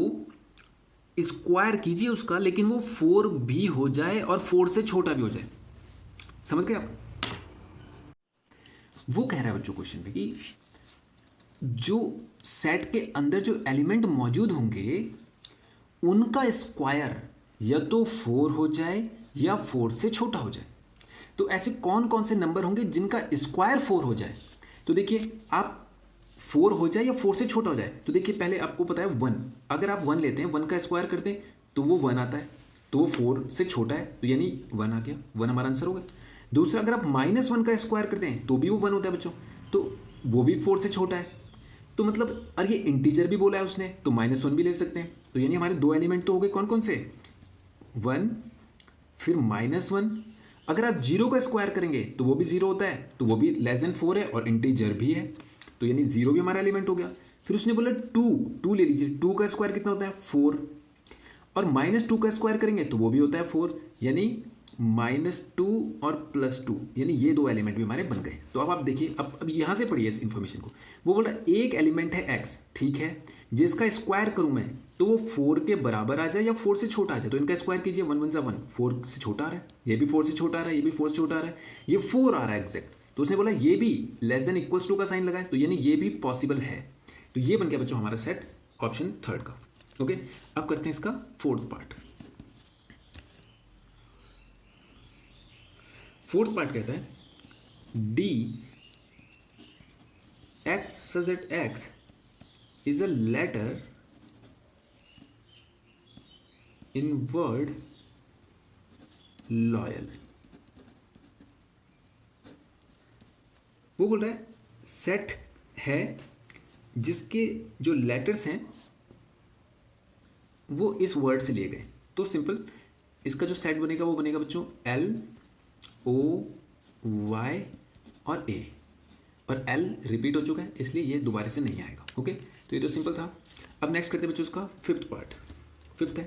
Speaker 1: स्क्वायर कीजिए उसका, लेकिन वो 4 भी हो जाए और 4 से छोटा भी हो जाए। समझ गए आप? वो कह रहा है बच्चों क्वेश्चन में कि जो सेट के अंदर जो एलिमेंट मौजूद होंगे उनका स्क्वायर या तो 4 हो जाए या 4 से छोटा हो जाए। तो ऐसे कौन कौन से नंबर होंगे जिनका स्क्वायर 4 हो जाए? तो देखिए, आप 4 हो जाए या 4 से छोटा हो जाए, तो देखिए पहले आपको पता है 1, अगर आप 1 लेते हैं, 1 का स्क्वायर करते हैं तो वो 1 आता है, तो वो 4 से छोटा है, तो यानी 1 आ गया, 1 हमारा आंसर होगा। दूसरा, अगर आप -1 का स्क्वायर करते हैं तो भी वो 1 होता है बच्चों, तो वो भी 4 से छोटा है। तो मतलब और ये इंटीजर भी बोला है उसने, तो -1 भी ले सकते हैं, तो यानी हमारे दो एलिमेंट तो हो गए कौन कौन से? 1 फिर -1। अगर आप 0 का स्क्वायर करेंगे तो वो भी 0 होता है, तो वो भी लेस देन 4 है और इंटीजर भी है, तो यानी 0 भी हमारा एलिमेंट हो गया। फिर उसने बोला 2 ले लीजिए, 2 का स्क्वायर कितना होता है? 4, और -2 का स्क्वायर करेंगे तो वो भी होता है 4, यानी -2 और +2, यानी ये दो एलिमेंट भी हमारे बन गए। तो अब आप देखिए, अब यहाँ से पढ़िए इस इन्फॉर्मेशन को। वो बोल रहा है एक एलिमेंट है x, ठीक है, जिसका स्क्वायर करूँ मैं तो वो 4 के बराबर आ जाए या 4 से छोटा आ जाए, तो इनका स्क्वायर कीजिए, 1 1 1, 4 से छोटा आ रहा है, ये भी 4 से छोटा आ रहा है, ये भी 4 से छोटा आ रहा है, ये 4 आ रहा है एग्जैक्ट, तो उसने बोला ये भी लेस देन इक्वल्स टू का साइन लगाए, तो यानी ये भी पॉसिबल है। तो ये बन गया बच्चों हमारा सेट ऑप्शन थर्ड का। ओके, अब करते हैं इसका फोर्थ पार्ट। फोर्थ पार्ट कहता है D x such that x is a letter in word loyal. वो बोल रहा है सेट है जिसके जो लेटर्स हैं वो इस वर्ड से लिए गए, तो सिंपल इसका जो सेट बनेगा वो बनेगा बच्चों LOY और A, और L रिपीट हो चुका है इसलिए ये दोबारा से नहीं आएगा। ओके, तो ये तो सिंपल था। अब नेक्स्ट करते हैं बच्चों उसका फिफ्थ पार्ट। फिफ्थ है,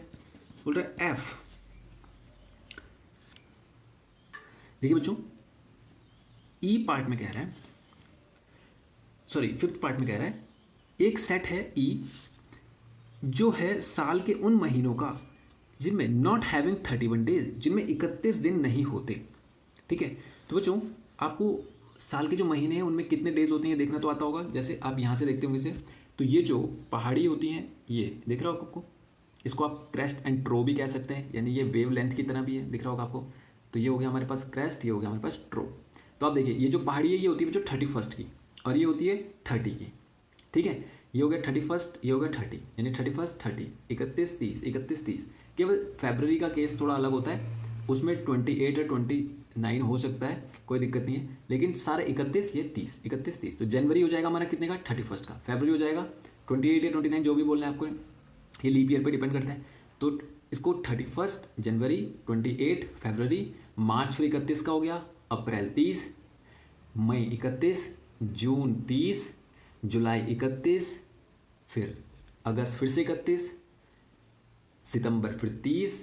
Speaker 1: बोल रहा है F। देखिए बच्चों, E पार्ट में कह रहा है, सॉरी फिफ्थ पार्ट में कह रहा है एक सेट है E जो है साल के उन महीनों का जिनमें नॉट हैविंग 31 डेज, जिनमें 31 दिन नहीं होते। ठीक है, तो बच्चों आपको साल के जो महीने हैं उनमें कितने डेज होते हैं देखना तो आता होगा। जैसे आप यहाँ से देखते होंगे इसे, तो ये जो पहाड़ी होती हैं ये दिख रहा होगा आपको, इसको आप क्रेस्ट एंड ट्रो भी कह सकते हैं, यानी ये वेव लेंथ की तरह भी है, दिख रहा होगा आपको। तो ये हो गया हमारे पास क्रेस्ट, ये हो गया हमारे पास ट्रो। तो आप देखिए ये जो पहाड़ी है ये होती है बच्चों 31 की, और ये होती है 30 की। ठीक है, ये हो गया 31, ये हो गया 30, यानी 31 30, 31 30, 31 30। केवल फरवरी का केस थोड़ा अलग होता है, उसमें 28 या 29 हो सकता है, कोई दिक्कत नहीं है, लेकिन सारे 31, ये 30, 31 30। तो जनवरी हो जाएगा हमारा कितने का? 31 का। फरवरी हो जाएगा 28 या 29, जो भी बोलना है आपको, ये लीप ईयर पे डिपेंड करता है। तो इसको 31 जनवरी, 28 फरवरी, मार्च फिर 31 का हो गया, अप्रैल 30, मई 31, जून 30, जुलाई 31, फिर अगस्त फिर से 31, सितंबर फिर 30,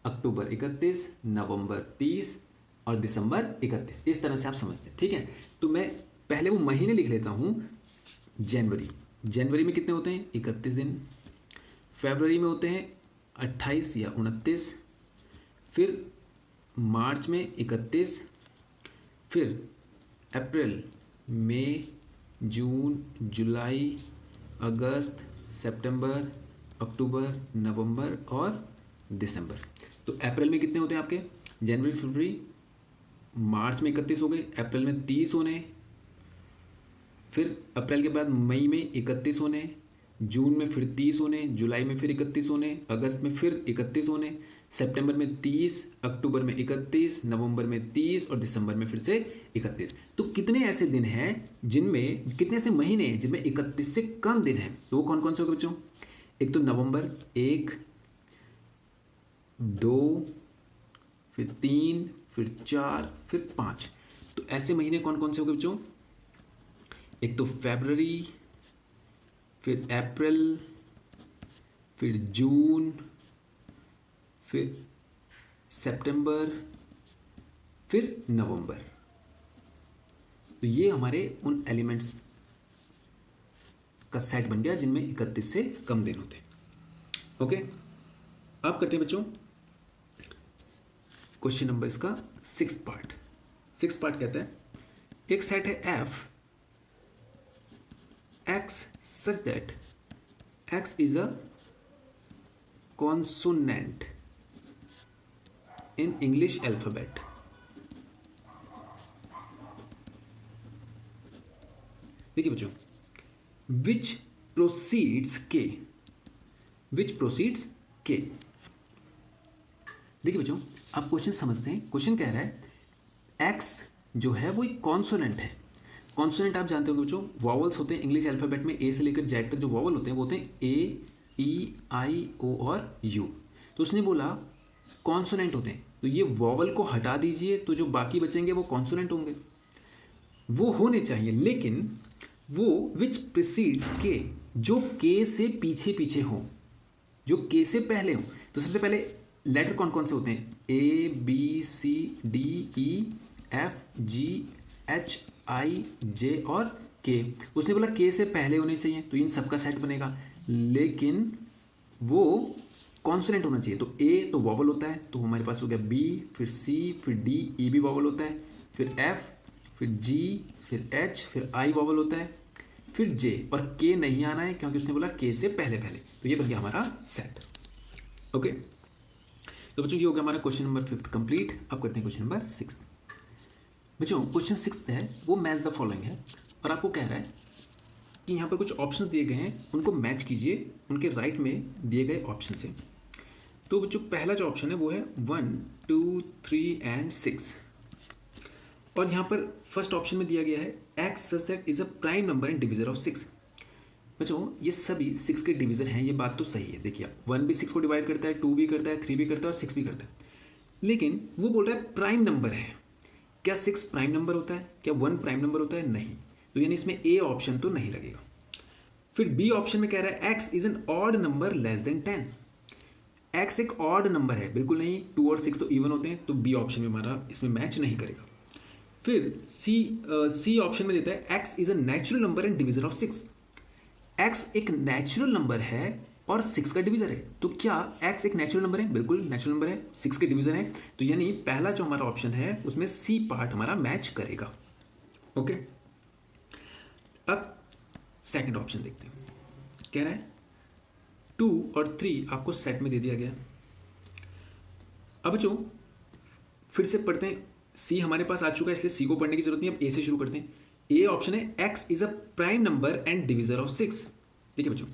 Speaker 1: अक्टूबर 31, नवंबर 30 और दिसंबर 31। इस तरह से आप समझते हैं, ठीक है। तो मैं पहले वो महीने लिख लेता हूँ। जनवरी में कितने होते हैं? 31 दिन। फरवरी में होते हैं 28 या 29, फिर मार्च में 31, फिर अप्रैल, मई, जून, जुलाई, अगस्त, सितंबर, अक्टूबर, नवंबर और दिसंबर। तो अप्रैल में कितने होते हैं आपके? जनवरी, फरवरी, मार्च में 31 हो गए, अप्रैल में 30 होने, फिर अप्रैल के बाद मई में 31 होने, जून में फिर 30 होने, जुलाई में फिर 31 होने, अगस्त में फिर 31 होने, सितंबर में 30, अक्टूबर में 31, नवंबर में 30 और दिसंबर में फिर से 31। तो कितने ऐसे दिन हैं जिनमें, कितने ऐसे महीने हैं जिनमें 31 से कम दिन हैं? तो वो कौन कौन से होंगे बच्चों? एक तो नवंबर, 1, 2, फिर 3, फिर 4, फिर 5। तो ऐसे महीने कौन कौन से होंगे बच्चों? एक तो फरवरी, फिर अप्रैल, फिर जून, फिर सितंबर, फिर नवंबर। तो ये हमारे उन एलिमेंट्स का सेट बन गया जिनमें 31 से कम दिन होते हैं। ओके, अब करते हैं बच्चों क्वेश्चन नंबर इसका 6th पार्ट। 6th पार्ट कहता है एक सेट है F x such that x is a consonant in English alphabet. देखिए बच्चों, which precedes k, which precedes k। देखिए बच्चों, आप क्वेश्चन समझते हैं। क्वेश्चन कह रहा है x जो है वो एक कॉन्सोनेंट है। कॉन्सोनेंट आप जानते होंगे बच्चों, वॉवल्स होते हैं इंग्लिश अल्फाबेट में, ए से लेकर जेड तक जो वॉवल होते हैं वो होते हैं ए, ई, आई, ओ और यू। तो उसने बोला कॉन्सोनेंट होते हैं, तो ये वॉवल को हटा दीजिए तो जो बाकी बचेंगे वो कॉन्सोनेंट होंगे, वो होने चाहिए, लेकिन वो विच प्रिसीड्स के, जो के से पीछे पीछे हो, जो के से पहले हो। तो सबसे पहले लेटर कौन कौन से होते हैं? ए, बी, सी, डी, ई, एफ, जी, एच, आई, जे और के। उसने बोला के से पहले होने चाहिए, तो इन सबका सेट बनेगा, लेकिन वो कॉन्सोनेंट होना चाहिए। तो ए तो वॉवल होता है, तो हमारे पास हो गया बी, फिर सी, फिर डी, ई भी वॉवल होता है, फिर एफ, फिर जी, फिर एच, फिर आई वॉवल होता है, फिर जे, और के नहीं आना है क्योंकि उसने बोला के से पहले पहले। तो ये बन गया हमारा सेट। ओके, तो बच्चों ये हो गया हमारा क्वेश्चन नंबर 5th कंप्लीट। अब करते हैं क्वेश्चन नंबर 6th। बच्चों क्वेश्चन 6th है वो मैच द फॉलोइंग है, और आपको कह रहा है कि यहाँ पर कुछ ऑप्शंस दिए गए हैं, उनको मैच कीजिए उनके राइट में दिए गए ऑप्शन से। तो बच्चों पहला जो ऑप्शन है वो है 1, 2, 3 एंड 6, और यहाँ पर फर्स्ट ऑप्शन में दिया गया है x such that is a prime number and divisor of 6। बच्चों ये सभी 6 के डिवीज़र हैं, ये बात तो सही है। देखिए 1 भी 6 को डिवाइड करता है, 2 भी करता है, 3 भी करता है और 6 भी करता है, लेकिन वो बोल रहा है प्राइम नंबर है। क्या 6 प्राइम नंबर होता है? क्या 1 प्राइम नंबर होता है? नहीं। तो यानी इसमें ए ऑप्शन तो नहीं लगेगा। फिर बी ऑप्शन में कह रहा है x is an odd number less than 10। x एक ऑड नंबर है, बिल्कुल नहीं। 2 और 6 तो इवन होते हैं, तो बी ऑप्शन में हमारा इसमें मैच नहीं करेगा। फिर सी ऑप्शन में देता है x is a natural number and divisor of 6। x एक नेचुरल नंबर है और 6 का डिवीजर है। तो क्या x एक नेचुरल नंबर है? बिल्कुल नेचुरल नंबर है, 6 के डिवीजर है। तो यानी पहला जो हमारा ऑप्शन है उसमें सी पार्ट हमारा मैच करेगा। ओके, अब सेकंड ऑप्शन देखते हैं। कह रहा है 2 और 3 आपको सेट में दे दिया गया। अब बच्चों फिर से पढ़ते हैं। सी हमारे पास आ चुका है, इसलिए सी को पढ़ने की जरूरत नहीं। अब ए से शुरू करते हैं। ए ऑप्शन है x is a prime number and divisor of 6। देखिए बच्चों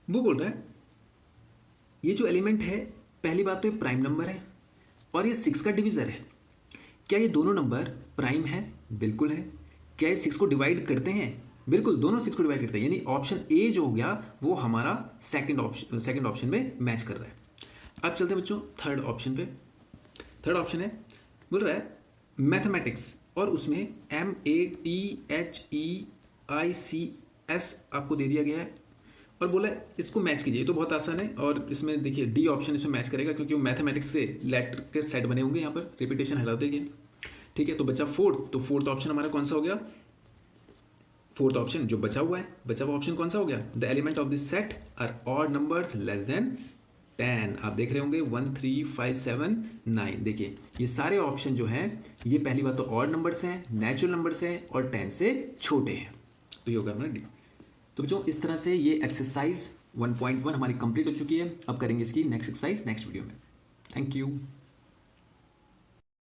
Speaker 1: वो बोल रहा है ये जो एलिमेंट है, पहली बात तो ये प्राइम नंबर है और ये 6 का डिविजर है। क्या ये दोनों नंबर प्राइम है? बिल्कुल है। क्या ये 6 को डिवाइड करते हैं? बिल्कुल दोनों 6 को डिवाइड करते हैं, यानी ऑप्शन ए जो हो गया वो हमारा सेकंड ऑप्शन में मैच कर रहा है। अब चलते हैं बच्चों थर्ड ऑप्शन पे। थर्ड ऑप्शन है, बोल रहा है मैथमेटिक्स और उसमें MATHEICS आपको दे दिया गया है और बोला है इसको मैच कीजिए। तो बहुत आसान है और इसमें देखिए डी ऑप्शन इसमें मैच करेगा क्योंकि वो मैथमेटिक्स से लेटर के सेट बने होंगे, यहाँ पर रिपीटेशन हटा देंगे। ठीक है, तो बचा फोर्थ, तो फोर्थ ऑप्शन हमारा कौन सा हो गया? फोर्थ ऑप्शन जो बचा हुआ है, बचा हुआ ऑप्शन कौन सा हो गया? The element of this set are odd numbers less than 10। आप देख रहे होंगे 1 3 5 7 9। देखिए ये सारे ऑप्शन जो हैं ये पहली बात तो ऑड नंबर्स हैं, नेचुरल नंबर्स हैं और 10 से छोटे हैं, तो ये होगा हमारा डी। तो बच्चों इस तरह से ये एक्सरसाइज 1.1 हमारी कंप्लीट हो चुकी है। अब करेंगे इसकी नेक्स्ट एक्सरसाइज नेक्स्ट वीडियो में। Thank you.